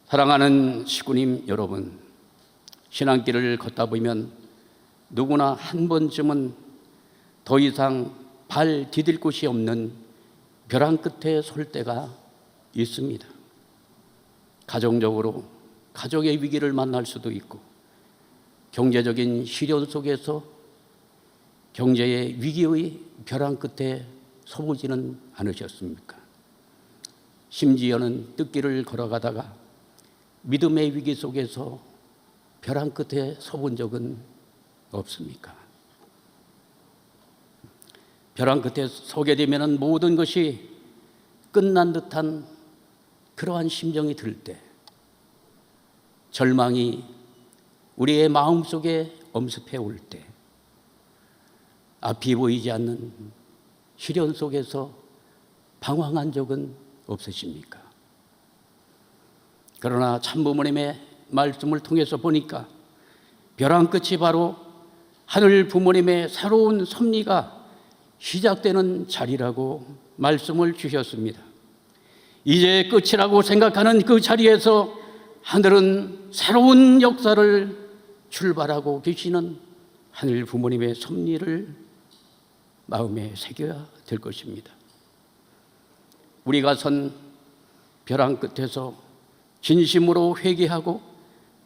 사랑하는 식구님 여러분, 신앙길을 걷다 보면 누구나 한 번쯤은 더 이상 발 디딜 곳이 없는 벼랑 끝에 설 때가 있습니다. 가정적으로 가족의 위기를 만날 수도 있고, 경제적인 시련 속에서 경제의 위기의 벼랑 끝에 서보지는 않으셨습니까? 심지어는 뜯길을 걸어가다가 믿음의 위기 속에서 벼랑 끝에 서본 적은 없습니까? 벼랑 끝에 서게 되면 모든 것이 끝난 듯한 그러한 심정이 들 때, 절망이 우리의 마음속에 엄습해 올 때, 앞이 보이지 않는 시련 속에서 방황한 적은 없으십니까? 그러나 참부모님의 말씀을 통해서 보니까 벼랑 끝이 바로 하늘 부모님의 새로운 섭리가 시작되는 자리라고 말씀을 주셨습니다. 이제 끝이라고 생각하는 그 자리에서 하늘은 새로운 역사를 출발하고 계시는 하늘 부모님의 섭리를 마음에 새겨야 될 것입니다. 우리가 선 벼랑 끝에서 진심으로 회개하고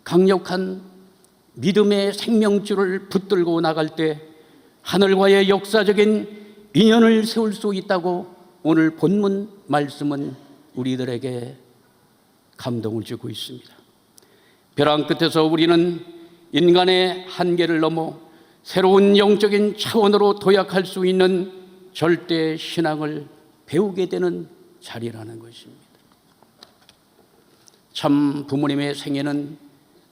강력한 믿음의 생명줄을 붙들고 나갈 때 하늘과의 역사적인 인연을 세울 수 있다고 오늘 본문 말씀은 우리들에게 감동을 주고 있습니다. 벼랑 끝에서 우리는 인간의 한계를 넘어 새로운 영적인 차원으로 도약할 수 있는 절대 신앙을 배우게 되는 자리라는 것입니다. 참 부모님의 생애는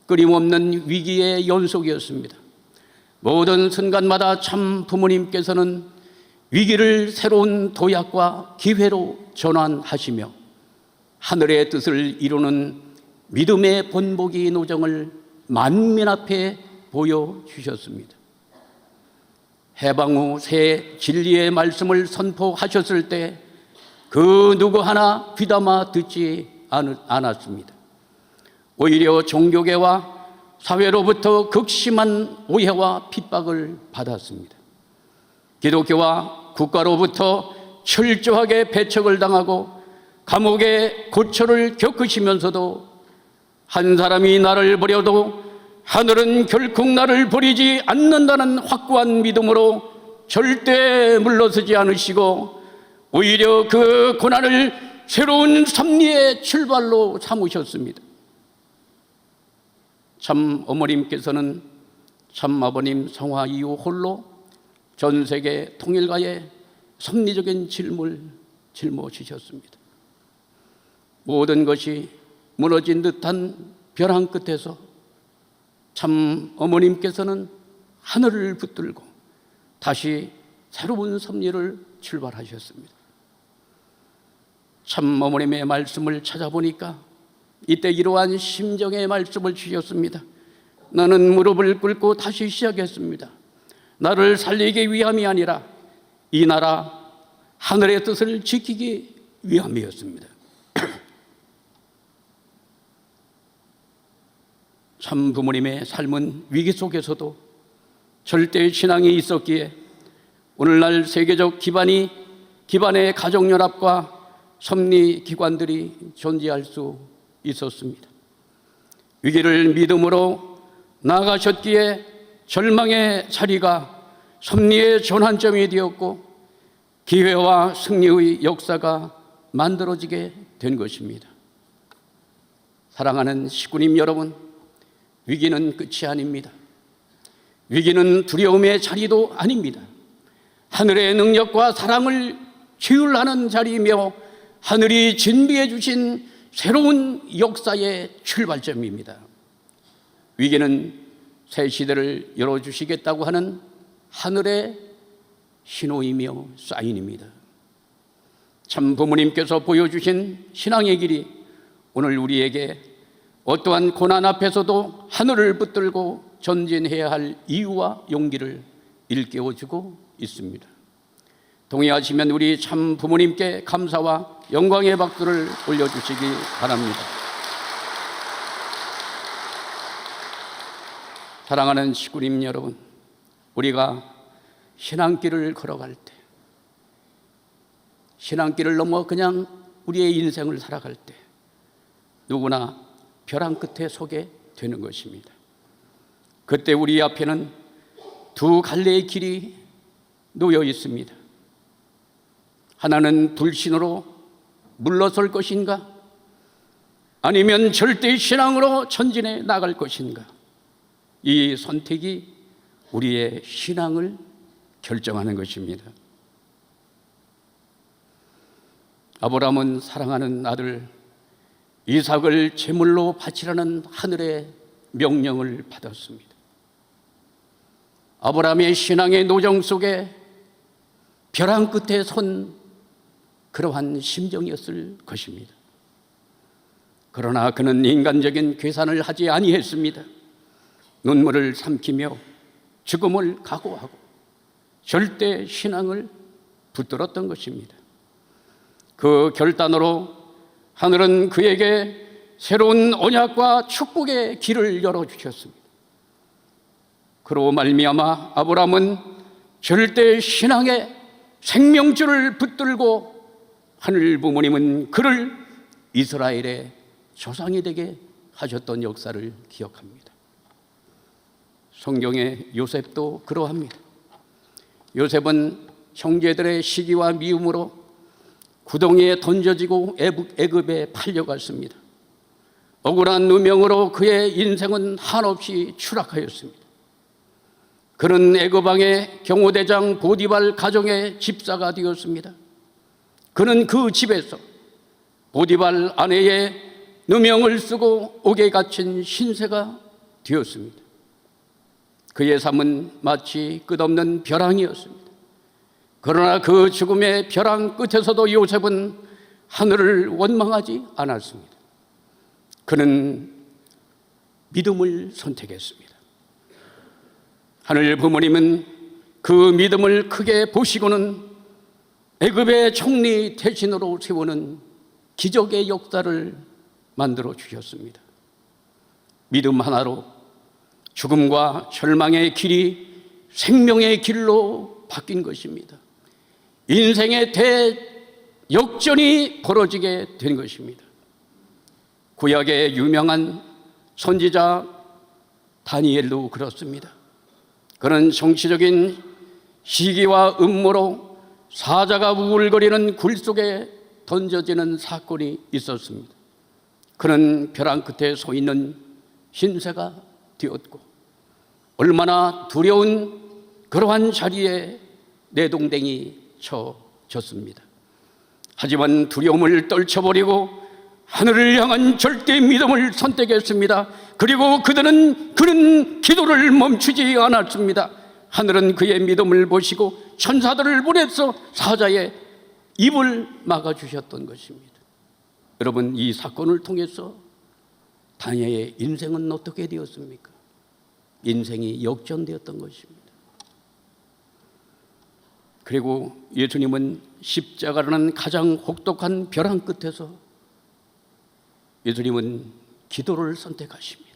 끊임없는 위기의 연속이었습니다. 모든 순간마다 참 부모님께서는 위기를 새로운 도약과 기회로 전환하시며 하늘의 뜻을 이루는 믿음의 본보기 노정을 만민 앞에 보여주셨습니다. 해방 후 새 진리의 말씀을 선포하셨을 때 그 누구 하나 귀담아 듣지 않았습니다. 오히려 종교계와 사회로부터 극심한 오해와 핍박을 받았습니다. 기독교와 국가로부터 철저하게 배척을 당하고 감옥의 고초를 겪으시면서도 한 사람이 나를 버려도 하늘은 결코 나를 버리지 않는다는 확고한 믿음으로 절대 물러서지 않으시고 오히려 그 고난을 새로운 섭리의 출발로 삼으셨습니다. 참 어머님께서는 참 아버님 성화 이후 홀로 전 세계 통일가의 섭리적인 짊을 짊어지셨습니다. 모든 것이 무너진 듯한 벼랑 끝에서 참 어머님께서는 하늘을 붙들고 다시 새로운 섭리를 출발하셨습니다. 참 어머님의 말씀을 찾아보니까 이때 이러한 심정의 말씀을 주셨습니다. 나는 무릎을 꿇고 다시 시작했습니다. 나를 살리기 위함이 아니라 이 나라 하늘의 뜻을 지키기 위함이었습니다. 참 부모님의 삶은 위기 속에서도 절대 신앙이 있었기에 오늘날 세계적 기반의 가정연합과 섭리기관들이 존재할 수 있었습니다. 위기를 믿음으로 나아가셨기에 절망의 자리가 섭리의 전환점이 되었고 기회와 승리의 역사가 만들어지게 된 것입니다. 사랑하는 시구님 여러분, 위기는 끝이 아닙니다. 위기는 두려움의 자리도 아닙니다. 하늘의 능력과 사랑을 주율하는 자리이며 하늘이 준비해 주신 새로운 역사의 출발점입니다. 위기는 새 시대를 열어주시겠다고 하는 하늘의 신호이며 사인입니다. 참 부모님께서 보여주신 신앙의 길이 오늘 우리에게 어떠한 고난 앞에서도 하늘을 붙들고 전진해야 할 이유와 용기를 일깨워주고 있습니다. 동의하시면 우리 참 부모님께 감사와 영광의 박수를 올려주시기 바랍니다. 사랑하는 시구님 여러분, 우리가 신앙길을 걸어갈 때, 신앙길을 넘어 그냥 우리의 인생을 살아갈 때 누구나 벼랑 끝에 서게 되는 것입니다. 그때 우리 앞에는 두 갈래의 길이 놓여 있습니다. 하나는 불신으로 물러설 것인가, 아니면 절대 신앙으로 전진해 나갈 것인가. 이 선택이 우리의 신앙을 결정하는 것입니다. 아브라함은 사랑하는 아들 이삭을 제물로 바치라는 하늘의 명령을 받았습니다. 아브라함의 신앙의 노정 속에 벼랑 끝에 선 그러한 심정이었을 것입니다. 그러나 그는 인간적인 계산을 하지 아니했습니다. 눈물을 삼키며 죽음을 각오하고 절대 신앙을 붙들었던 것입니다. 그 결단으로 하늘은 그에게 새로운 언약과 축복의 길을 열어주셨습니다. 그로 말미암아 아브라함은 절대 신앙의 생명줄을 붙들고 하늘 부모님은 그를 이스라엘의 조상이 되게 하셨던 역사를 기억합니다. 성경의 요셉도 그러합니다. 요셉은 형제들의 시기와 미움으로 구덩이에 던져지고 애굽에 팔려갔습니다. 억울한 누명으로 그의 인생은 한없이 추락하였습니다. 그는 애굽 왕의 경호대장 보디발 가정의 집사가 되었습니다. 그는 그 집에서 보디발 아내의 누명을 쓰고 옥에 갇힌 신세가 되었습니다. 그의 삶은 마치 끝없는 벼랑이었습니다. 그러나 그 죽음의 벼랑 끝에서도 요셉은 하늘을 원망하지 않았습니다. 그는 믿음을 선택했습니다. 하늘 부모님은 그 믿음을 크게 보시고는 애굽의 총리 대신으로 세우는 기적의 역사를 만들어 주셨습니다. 믿음 하나로 죽음과 절망의 길이 생명의 길로 바뀐 것입니다. 인생의 대역전이 벌어지게 된 것입니다. 구약의 유명한 선지자 다니엘도 그렇습니다. 그는 정치적인 시기와 음모로 사자가 우울거리는 굴 속에 던져지는 사건이 있었습니다. 그는 벼랑 끝에 서 있는 신세가 되었고 얼마나 두려운 그러한 자리에 내동댕이 쳐졌습니다. 하지만 두려움을 떨쳐버리고 하늘을 향한 절대 믿음을 선택했습니다. 그리고 그는 기도를 멈추지 않았습니다. 하늘은 그의 믿음을 보시고 천사들을 보내서 사자의 입을 막아주셨던 것입니다. 여러분, 이 사건을 통해서 다니엘의 인생은 어떻게 되었습니까? 인생이 역전되었던 것입니다. 그리고 예수님은 십자가라는 가장 혹독한 벼랑 끝에서 예수님은 기도를 선택하십니다.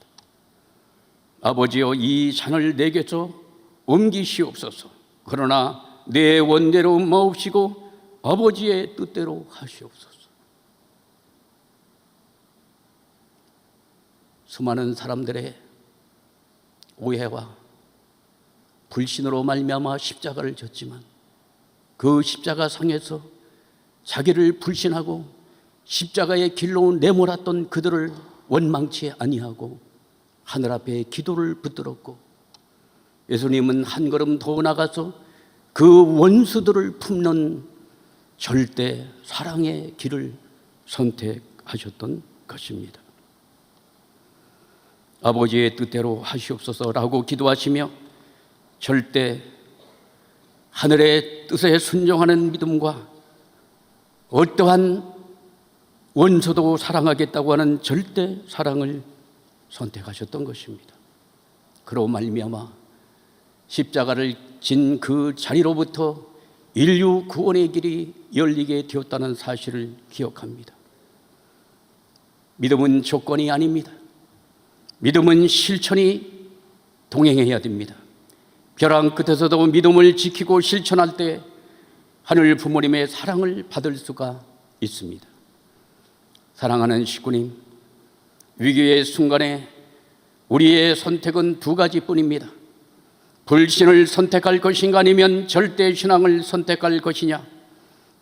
아버지여, 이 잔을 내게서 옮기시옵소서. 그러나 내 원대로 마옵시고 아버지의 뜻대로 하시옵소서. 수많은 사람들의 오해와 불신으로 말미암아 십자가를 졌지만 그 십자가 상에서 자기를 불신하고 십자가의 길로 내몰았던 그들을 원망치 아니하고 하늘 앞에 기도를 붙들었고 예수님은 한 걸음 더 나가서 그 원수들을 품는 절대 사랑의 길을 선택하셨던 것입니다. 아버지의 뜻대로 하시옵소서라고 기도하시며 절대 하늘의 뜻에 순종하는 믿음과 어떠한 원수도 사랑하겠다고 하는 절대 사랑을 선택하셨던 것입니다. 그로 말미암아 십자가를 진 그 자리로부터 인류 구원의 길이 열리게 되었다는 사실을 기억합니다. 믿음은 조건이 아닙니다. 믿음은 실천이 동행해야 됩니다. 벼랑 끝에서도 믿음을 지키고 실천할 때 하늘 부모님의 사랑을 받을 수가 있습니다. 사랑하는 식구님, 위기의 순간에 우리의 선택은 두 가지뿐입니다. 불신을 선택할 것인가 아니면 절대 신앙을 선택할 것이냐.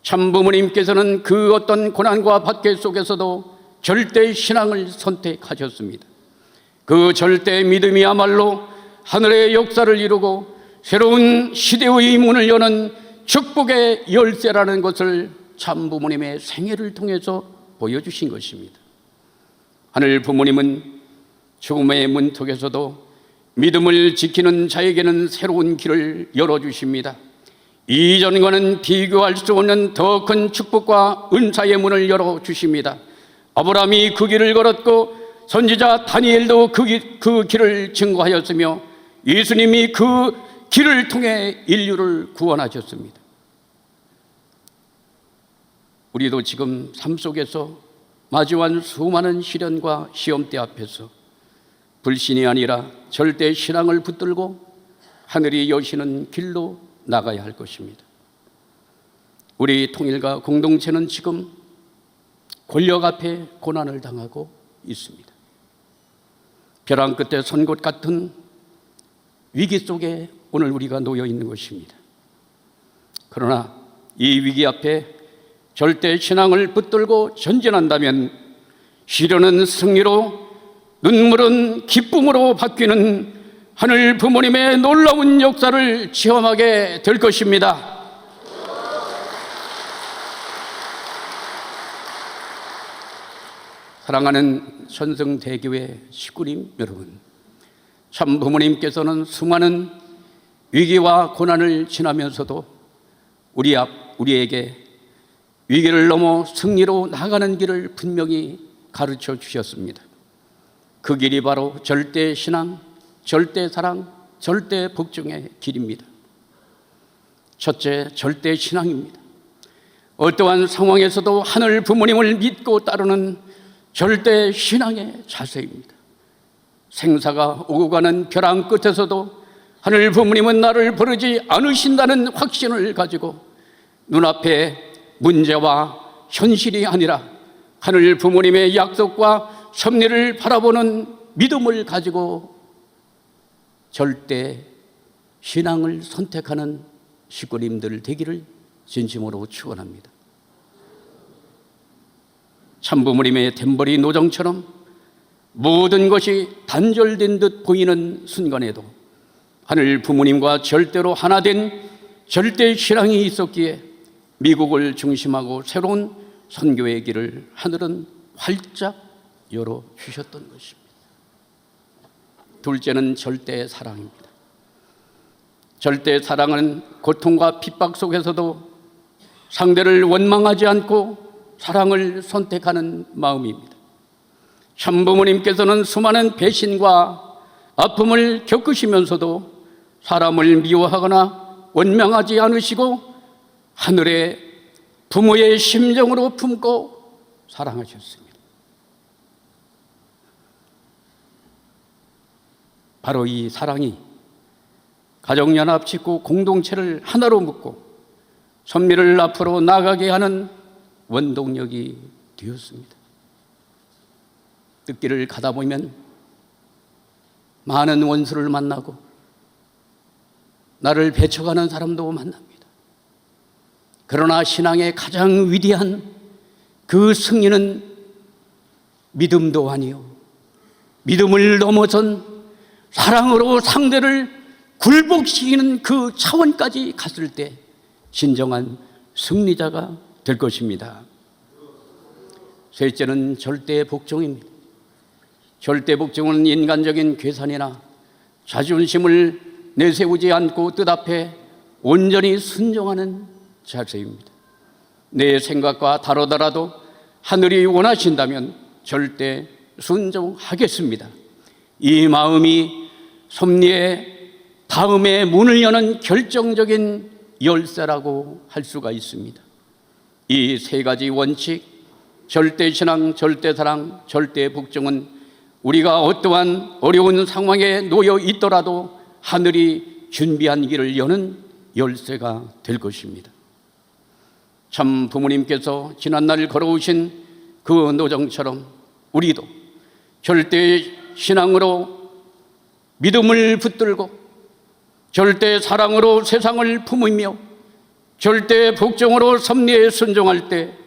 참 부모님께서는 그 어떤 고난과 박해 속에서도 절대 신앙을 선택하셨습니다. 그 절대 믿음이야말로 하늘의 역사를 이루고 새로운 시대의 문을 여는 축복의 열쇠라는 것을 참 부모님의 생애를 통해서 보여주신 것입니다. 하늘 부모님은 죽음의 문턱에서도 믿음을 지키는 자에게는 새로운 길을 열어주십니다. 이전과는 비교할 수 없는 더 큰 축복과 은사의 문을 열어주십니다. 아브라함이 그 길을 걸었고 선지자 다니엘도 그 길을 증거하였으며 예수님이 그 길을 통해 인류를 구원하셨습니다. 우리도 지금 삶 속에서 마주한 수많은 시련과 시험대 앞에서 불신이 아니라 절대 신앙을 붙들고 하늘이 여시는 길로 나가야 할 것입니다. 우리 통일과 공동체는 지금 권력 앞에 고난을 당하고 있습니다. 벼랑 끝에 선 것 같은 위기 속에 오늘 우리가 놓여 있는 것입니다. 그러나 이 위기 앞에 절대 신앙을 붙들고 전진한다면 시련은 승리로, 눈물은 기쁨으로 바뀌는 하늘 부모님의 놀라운 역사를 체험하게 될 것입니다. 사랑하는 천성대교회 식구님 여러분, 참 부모님께서는 수많은 위기와 고난을 지나면서도 우리에게 위기를 넘어 승리로 나가는 길을 분명히 가르쳐 주셨습니다. 그 길이 바로 절대 신앙, 절대 사랑, 절대 복종의 길입니다. 첫째, 절대 신앙입니다. 어떠한 상황에서도 하늘 부모님을 믿고 따르는 절대 신앙의 자세입니다. 생사가 오고 가는 벼랑 끝에서도 하늘 부모님은 나를 버리지 않으신다는 확신을 가지고 눈앞에 문제와 현실이 아니라 하늘 부모님의 약속과 섭리를 바라보는 믿음을 가지고 절대 신앙을 선택하는 식구님들 되기를 진심으로 축원합니다. 참부모님의 탬버리 노정처럼 모든 것이 단절된 듯 보이는 순간에도 하늘 부모님과 절대로 하나 된 절대 신앙이 있었기에 미국을 중심하고 새로운 선교의 길을 하늘은 활짝 열어주셨던 것입니다. 둘째는 절대 사랑입니다. 절대 사랑은 고통과 핍박 속에서도 상대를 원망하지 않고 사랑을 선택하는 마음입니다. 참부모님께서는 수많은 배신과 아픔을 겪으시면서도 사람을 미워하거나 원망하지 않으시고 하늘의 부모의 심정으로 품고 사랑하셨습니다. 바로 이 사랑이 가정연합 짓고 공동체를 하나로 묶고 선미를 앞으로 나가게 하는 원동력이 되었습니다. 뜻길을 가다 보면 많은 원수를 만나고 나를 배척하는 사람도 만납니다. 그러나 신앙의 가장 위대한 그 승리는 믿음도 아니요, 믿음을 넘어선 사랑으로 상대를 굴복시키는 그 차원까지 갔을 때 진정한 승리자가 될 것입니다. 셋째는 절대 복종입니다. 절대 복종은 인간적인 계산이나 자존심을 내세우지 않고 뜻 앞에 온전히 순종하는 자세입니다. 내 생각과 다르더라도 하늘이 원하신다면 절대 순종하겠습니다. 이 마음이 섭리의 다음에 문을 여는 결정적인 열쇠라고 할 수가 있습니다. 이 세 가지 원칙, 절대 신앙, 절대 사랑, 절대 복종은 우리가 어떠한 어려운 상황에 놓여 있더라도 하늘이 준비한 길을 여는 열쇠가 될 것입니다. 참 부모님께서 지난날 걸어오신 그 노정처럼 우리도 절대 신앙으로 믿음을 붙들고 절대 사랑으로 세상을 품으며 절대 복종으로 섭리에 순종할 때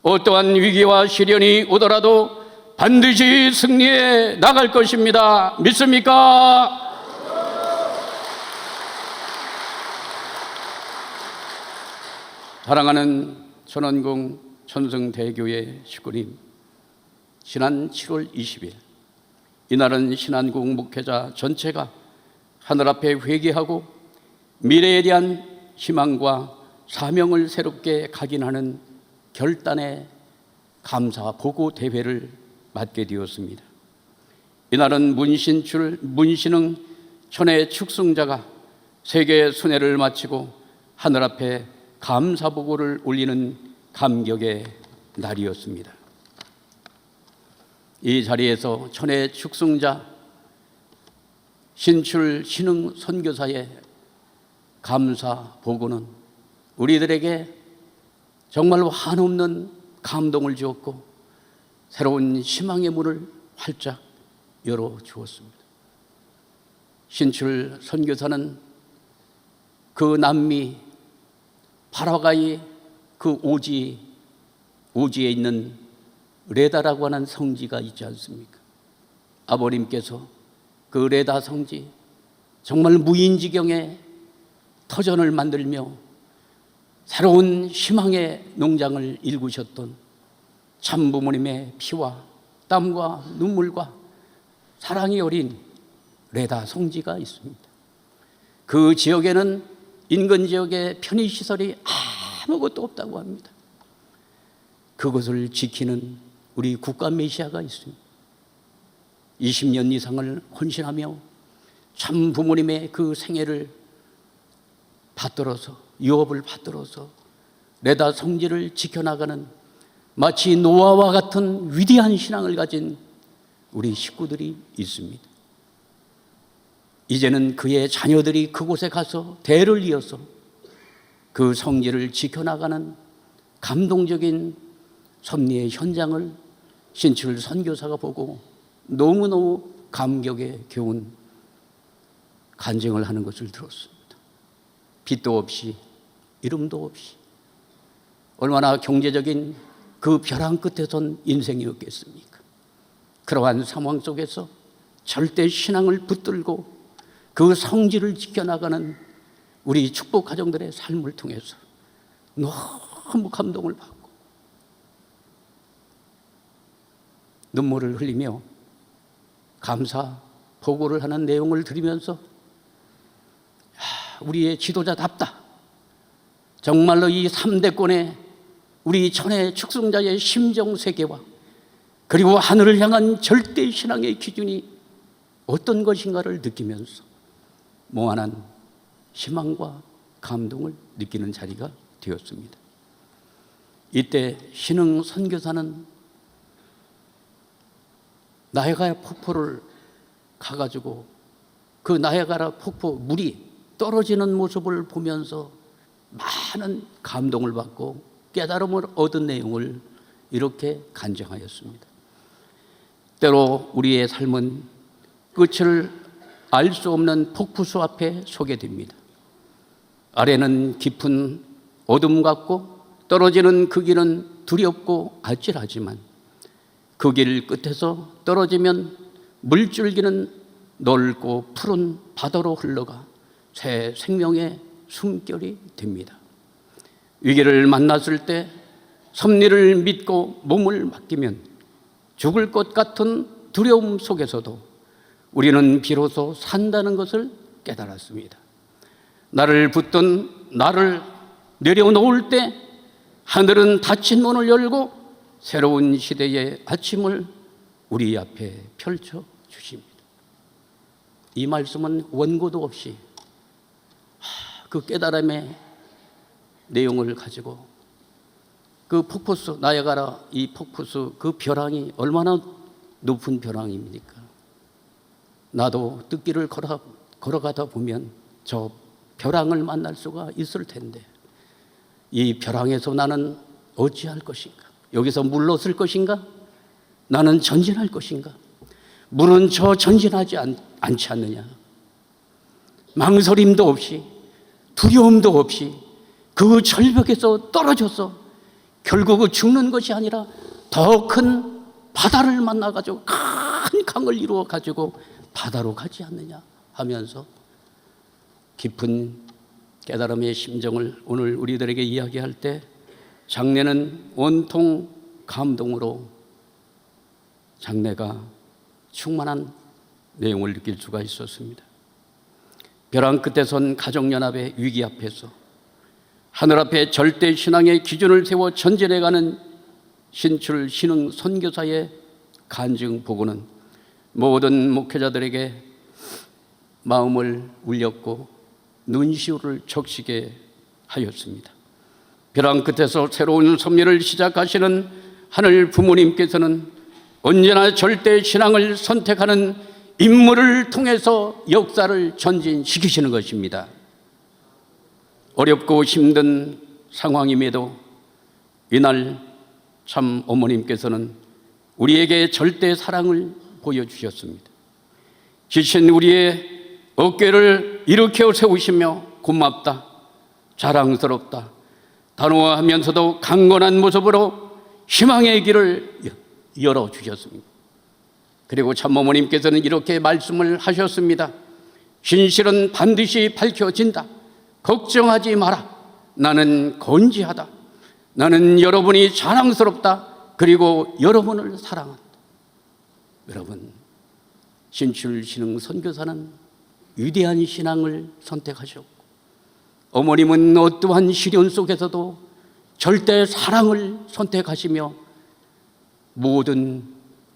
어떠한 위기와 시련이 오더라도 반드시 승리해 나갈 것입니다. 믿습니까? 사랑하는 천원궁 천성대교회 식구님, 지난 7월 20일 이날은 신안궁 목회자 전체가 하늘 앞에 회개하고 미래에 대한 희망과 사명을 새롭게 각인하는 결단의 감사 보고 대회를 맡게 되었습니다. 이날은 문신흥 천의 축승자가 세계 순회를 마치고 하늘 앞에 감사 보고를 올리는 감격의 날이었습니다. 이 자리에서 천의 축승자 신출 신흥 선교사의 감사 보고는 우리들에게 정말 한없는 감동을 주었고 새로운 희망의 문을 활짝 열어주었습니다. 신출 선교사는 그 남미 파라과이 그 오지에 있는 레다라고 하는 성지가 있지 않습니까? 아버님께서 그 레다 성지 정말 무인지경에 터전을 만들며 새로운 희망의 농장을 일구셨던 참부모님의 피와 땀과 눈물과 사랑이 어린 레다 성지가 있습니다. 그 지역에는 인근 지역에 편의시설이 아무것도 없다고 합니다. 그것을 지키는 우리 국가 메시아가 있습니다. 20년 이상을 헌신하며 참 부모님의 그 생애를 받들어서 유업을 받들어서 레다 성지를 지켜나가는 마치 노아와 같은 위대한 신앙을 가진 우리 식구들이 있습니다. 이제는 그의 자녀들이 그곳에 가서 대를 이어서 그 성지를 지켜나가는 감동적인 섭리의 현장을 신출 선교사가 보고 너무너무 감격에 겨운 간증을 하는 것을 들었습니다. 빛도 없이 이름도 없이 얼마나 경제적인 그 벼랑 끝에 선 인생이었겠습니까? 그러한 상황 속에서 절대 신앙을 붙들고 그 성지를 지켜나가는 우리 축복 가정들의 삶을 통해서 너무 감동을 받고 눈물을 흘리며 감사 보고를 하는 내용을 들으면서 우리의 지도자답다. 정말로 이 3대권의 우리 천의 축승자의 심정 세계와 그리고 하늘을 향한 절대 신앙의 기준이 어떤 것인가를 느끼면서 무한한 희망과 감동을 느끼는 자리가 되었습니다. 이때 신흥 선교사는 나야가라 폭포를 가가지고 그 나야가라 폭포 물이 떨어지는 모습을 보면서 많은 감동을 받고 깨달음을 얻은 내용을 이렇게 간증하였습니다. 때로 우리의 삶은 끝을 알 수 없는 폭포수 앞에 서게 됩니다. 아래는 깊은 어둠 같고 떨어지는 그 길은 두렵고 아찔하지만 그 길 끝에서 떨어지면 물줄기는 넓고 푸른 바다로 흘러가 새 생명의 숨결이 됩니다. 위기를 만났을 때 섭리를 믿고 몸을 맡기면 죽을 것 같은 두려움 속에서도 우리는 비로소 산다는 것을 깨달았습니다. 나를 붙든 나를 내려놓을 때 하늘은 닫힌 문을 열고 새로운 시대의 아침을 우리 앞에 펼쳐 주십니다. 이 말씀은 원고도 없이 그 깨달음의 내용을 가지고 그 폭포수 나야가라 이 폭포수 그 벼랑이 얼마나 높은 벼랑입니까? 나도 뜻길을 걸어가다 보면 저 벼랑을 만날 수가 있을 텐데 이 벼랑에서 나는 어찌할 것인가? 여기서 물러설 것인가? 나는 전진할 것인가? 물은 저 전진하지 않지 않느냐? 망설임도 없이 두려움도 없이 그 절벽에서 떨어져서 결국 죽는 것이 아니라 더 큰 바다를 만나가지고 큰 강을 이루어가지고 바다로 가지 않느냐 하면서 깊은 깨달음의 심정을 오늘 우리들에게 이야기할 때 장례는 온통 감동으로 장례가 충만한 내용을 느낄 수가 있었습니다. 벼랑 끝에 선 가정연합의 위기 앞에서 하늘 앞에 절대 신앙의 기준을 세워 전진해가는 신출 신흥 선교사의 간증 보고는 모든 목회자들에게 마음을 울렸고 눈시울을 적시게 하였습니다. 벼랑 끝에서 새로운 섭리를 시작하시는 하늘 부모님께서는 언제나 절대 신앙을 선택하는 인물을 통해서 역사를 전진시키시는 것입니다. 어렵고 힘든 상황임에도 이날 참 어머님께서는 우리에게 절대 사랑을 보여주셨습니다. 지친 우리의 어깨를 일으켜 세우시며 고맙다, 자랑스럽다, 단호하면서도 강건한 모습으로 희망의 길을 열어주셨습니다. 그리고 참어머님께서는 이렇게 말씀을 하셨습니다. 진실은 반드시 밝혀진다. 걱정하지 마라. 나는 건지하다. 나는 여러분이 자랑스럽다. 그리고 여러분을 사랑한다. 여러분, 신출 신흥 선교사는 위대한 신앙을 선택하셨고 어머님은 어떠한 시련 속에서도 절대 사랑을 선택하시며 모든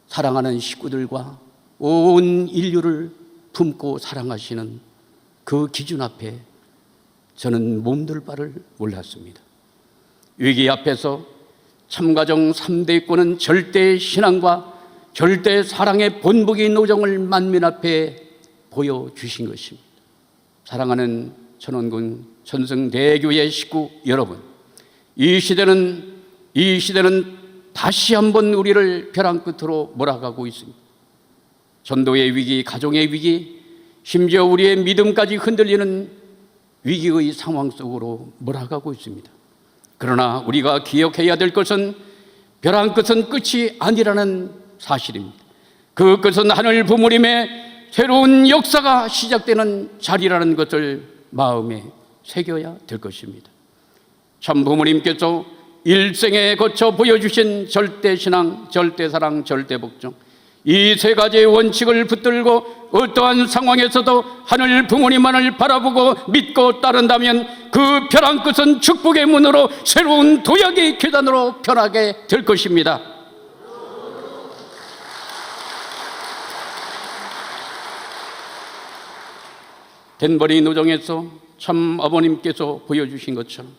사랑하는 식구들과 온 인류를 품고 사랑하시는 그 기준 앞에 저는 몸둘 바를 몰랐습니다. 위기 앞에서 참가정 3대권은 절대 신앙과 절대 사랑의 본보기 노정을 만민 앞에 보여주신 것입니다. 사랑하는 천원군 천승대교의 식구 여러분, 이 시대는 다시 한번 우리를 벼랑 끝으로 몰아가고 있습니다. 전도의 위기, 가정의 위기, 심지어 우리의 믿음까지 흔들리는 위기의 상황 속으로 몰아가고 있습니다. 그러나 우리가 기억해야 될 것은 벼랑 끝은 끝이 아니라는 사실입니다. 그 끝은 하늘 부모님의 새로운 역사가 시작되는 자리라는 것을 마음에 새겨야 될 것입니다. 참 부모님께서 일생에 거쳐 보여주신 절대신앙, 절대사랑, 절대복종, 이 세 가지의 원칙을 붙들고 어떠한 상황에서도 하늘 부모님만을 바라보고 믿고 따른다면 그 벼랑 끝은 축복의 문으로 새로운 도약의 계단으로 변하게 될 것입니다. 덴버리 노정에서 참 아버님께서 보여주신 것처럼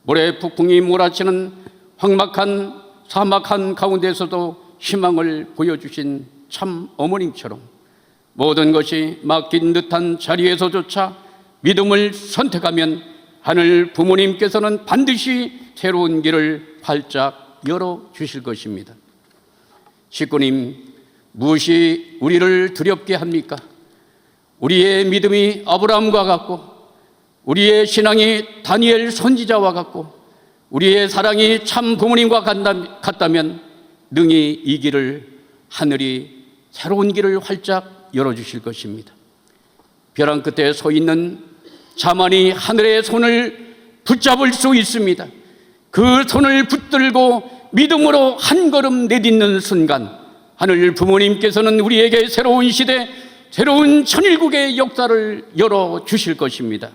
모래 폭풍이 몰아치는 황막한 사막한 가운데서도 희망을 보여주신 참 어머님처럼 모든 것이 맡긴 듯한 자리에서조차 믿음을 선택하면 하늘 부모님께서는 반드시 새로운 길을 활짝 열어주실 것입니다. 식구님, 무엇이 우리를 두렵게 합니까? 우리의 믿음이 아브라함과 같고 우리의 신앙이 다니엘 선지자와 같고 우리의 사랑이 참 부모님과 같다면 능히 이 길을 하늘이 새로운 길을 활짝 열어주실 것입니다. 벼랑 끝에 서 있는 자만이 하늘의 손을 붙잡을 수 있습니다. 그 손을 붙들고 믿음으로 한 걸음 내딛는 순간 하늘 부모님께서는 우리에게 새로운 시대, 새로운 천일국의 역사를 열어주실 것입니다.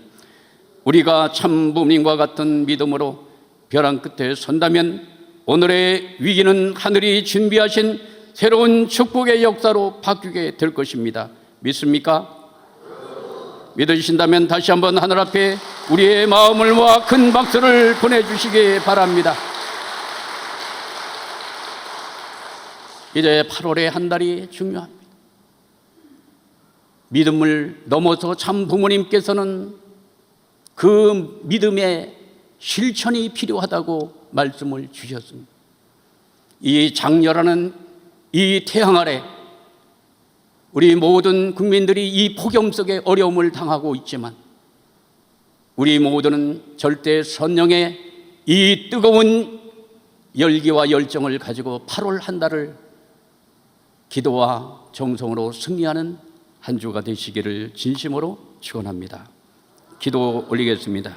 우리가 참 부모님과 같은 믿음으로 벼랑 끝에 선다면 오늘의 위기는 하늘이 준비하신 새로운 축복의 역사로 바뀌게 될 것입니다. 믿습니까? 믿으신다면 다시 한번 하늘 앞에 우리의 마음을 모아 큰 박수를 보내주시기 바랍니다. 이제 8월의 한 달이 중요합니다. 믿음을 넘어서 참 부모님께서는 그 믿음의 실천이 필요하다고 말씀을 주셨습니다. 이 장렬하는 이 태양 아래 우리 모든 국민들이 이 폭염 속에 어려움을 당하고 있지만 우리 모두는 절대 선령의 이 뜨거운 열기와 열정을 가지고 8월 한 달을 기도와 정성으로 승리하는 한 주가 되시기를 진심으로 축원합니다. 기도 올리겠습니다.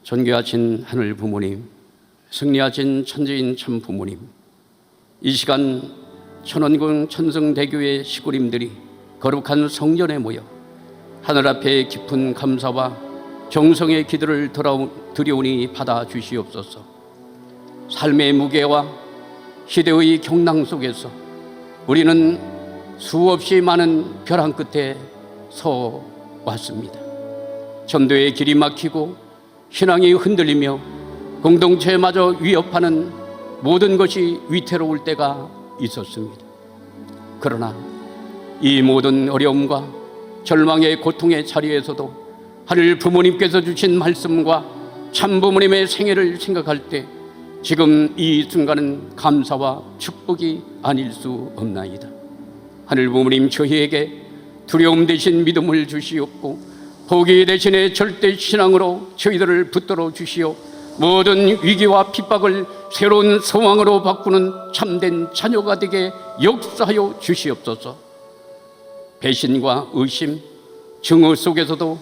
존귀하신 하늘 부모님, 승리하신 천재인 참 부모님, 이 시간 천원궁 천성대교의 시골임들이 거룩한 성전에 모여 하늘 앞에 깊은 감사와 정성의 기도를 드려오니 받아주시옵소서. 삶의 무게와 시대의 경랑 속에서 우리는 수없이 많은 벼랑 끝에 서 왔습니다. 전도의 길이 막히고 신앙이 흔들리며 공동체마저 위협하는 모든 것이 위태로울 때가 있었습니다. 그러나 이 모든 어려움과 절망의 고통의 자리에서도 하늘 부모님께서 주신 말씀과 참 부모님의 생애를 생각할 때 지금 이 순간은 감사와 축복이 아닐 수 없나이다. 하늘 부모님, 저희에게 두려움 대신 믿음을 주시옵고 포기 대신에 절대 신앙으로 저희들을 붙들어 주시오. 모든 위기와 핍박을 새로운 소망으로 바꾸는 참된 자녀가 되게 역사하여 주시옵소서. 배신과 의심, 증오 속에서도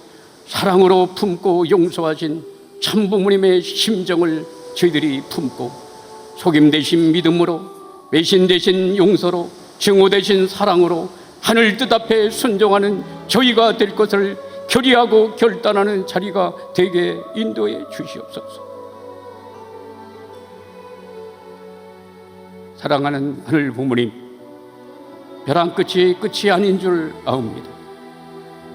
사랑으로 품고 용서하신 참부모님의 심정을 저희들이 품고 속임 대신 믿음으로, 배신 대신 용서로, 증오 대신 사랑으로 하늘 뜻 앞에 순종하는 저희가 될 것을 결의하고 결단하는 자리가 되게 인도해 주시옵소서. 사랑하는 하늘 부모님, 벼랑 끝이 아닌 줄 아옵니다.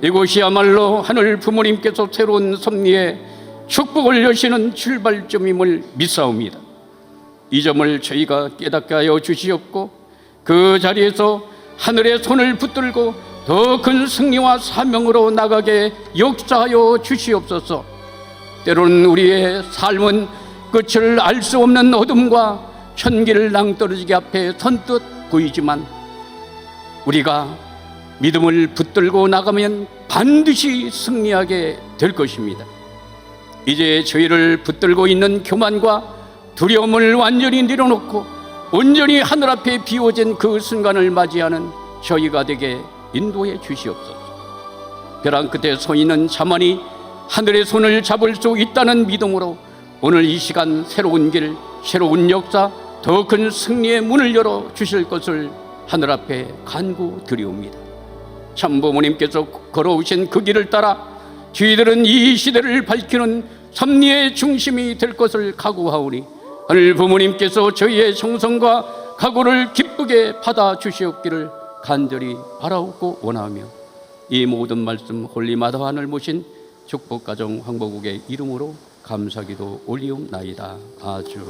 이곳이야말로 하늘 부모님께서 새로운 섭리의 축복을 여시는 출발점임을 믿사옵니다. 이 점을 저희가 깨닫게 하여 주시옵고 그 자리에서 하늘의 손을 붙들고 더 큰 승리와 사명으로 나가게 역사하여 주시옵소서. 때로는 우리의 삶은 끝을 알 수 없는 어둠과 천길 낭떠러지기 앞에 선뜻 보이지만 우리가 믿음을 붙들고 나가면 반드시 승리하게 될 것입니다. 이제 저희를 붙들고 있는 교만과 두려움을 완전히 내려놓고 온전히 하늘 앞에 비워진 그 순간을 맞이하는 저희가 되게 인도해 주시옵소서. 벼랑 끝에 서 있는 자만이 하늘의 손을 잡을 수 있다는 믿음으로 오늘 이 시간 새로운 길, 새로운 역사, 더 큰 승리의 문을 열어 주실 것을 하늘 앞에 간구드리옵니다. 참 부모님께서 걸어오신 그 길을 따라 저희들은 이 시대를 밝히는 섭리의 중심이 될 것을 각오하오니 하늘 부모님께서 저희의 정성과 각오를 기쁘게 받아주시옵기를 간절히 바라옵고 원하며 이 모든 말씀 홀리마다 하늘 모신 축복가정 황보국의 이름으로 감사기도 올리옵나이다. 아주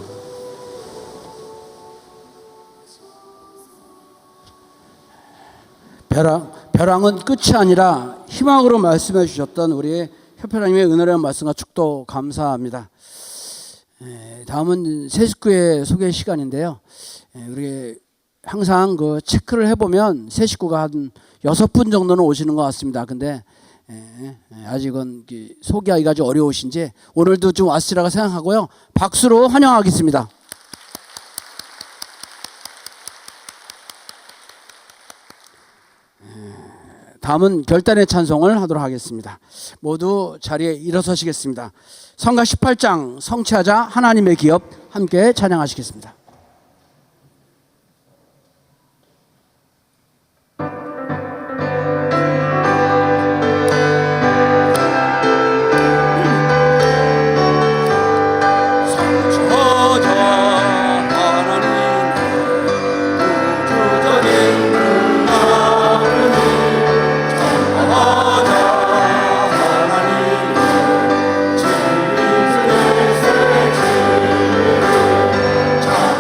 벼랑은 끝이 아니라 희망으로 말씀해 주셨던 우리 협회장님의 은혜로운 말씀과 축도 감사합니다. 다음은 새 식구의 소개 시간인데요. 우리 항상 그 체크를 해보면 새 식구가 한 6분 정도는 오시는 것 같습니다. 근데 아직은 소개하기가 좀 어려우신지 오늘도 좀 왔으리라고 생각하고요. 박수로 환영하겠습니다. 다음은 결단의 찬송을 하도록 하겠습니다. 모두 자리에 일어서시겠습니다. 성가 18장 성취하자 하나님의 기업 함께 찬양하시겠습니다. 자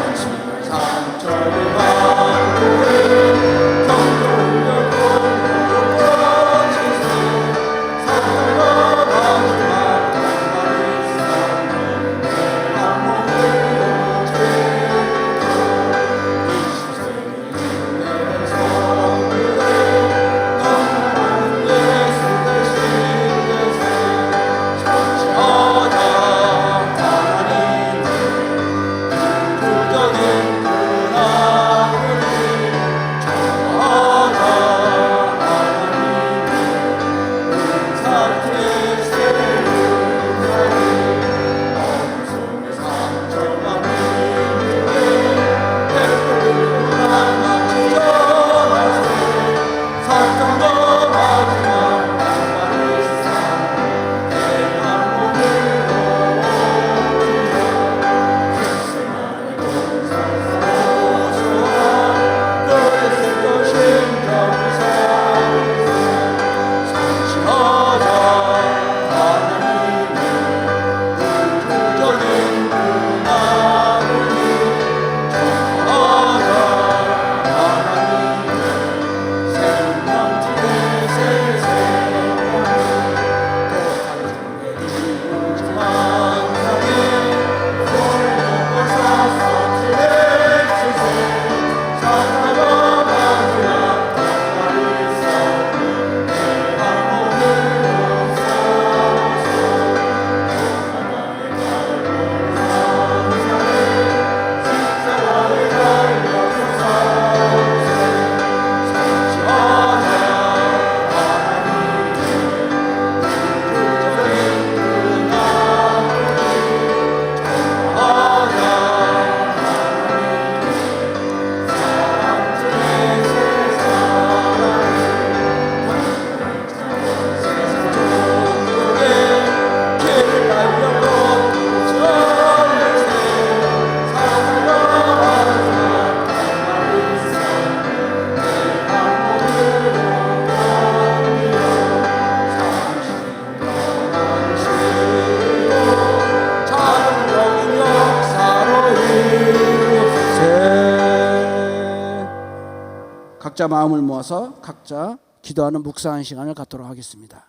각자 마음을 모아서 각자 기도하는 묵상하는 시간을 갖도록 하겠습니다.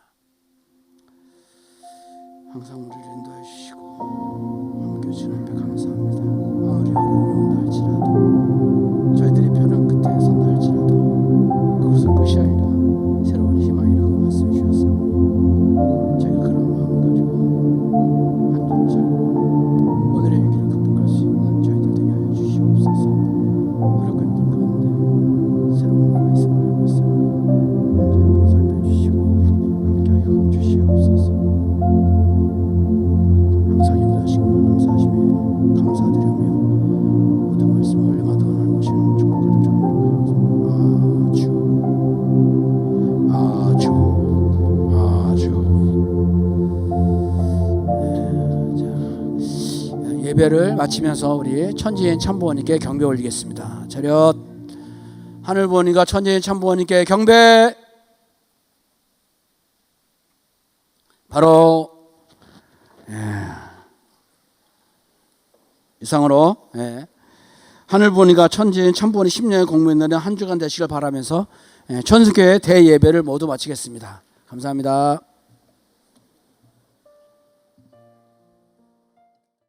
항상 우리를 인도해 주시고 함께 주신 앞에 감사합니다. 아무리 어려움이 온다 할지라도 저희들이 편한 끝에 선다 할지라도 그것은 끝이 아니라 새로운 희망이라고 말씀 주셨사오니 저희가 그런 마음을 가지고 한 주를 살고 오늘의 위기를 극복할 수 있는 저희들 되게 하여 주시옵소서. 어렵고 힘든 가운데 새로운 나가 있음을 알고 있사오니 한 주를 보살펴 주시고 함께 하여 주시옵소서. 항상 인도하시고 감사하심에 감사드리며 모든 말씀을 올려마다 오늘 모시는 축복을 좀 아주 예배를 마치면서 우리 천지인 참부모님께 경배 올리겠습니다. 차렷. 하늘 부모님과 천지인 참부모님께 경배. 바로 이상으로 하늘 부모님과 천지인 참부모님 10년의 공무원들의 한 주간 되시길 바라면서 천수교회 대예배를 모두 마치겠습니다. 감사합니다.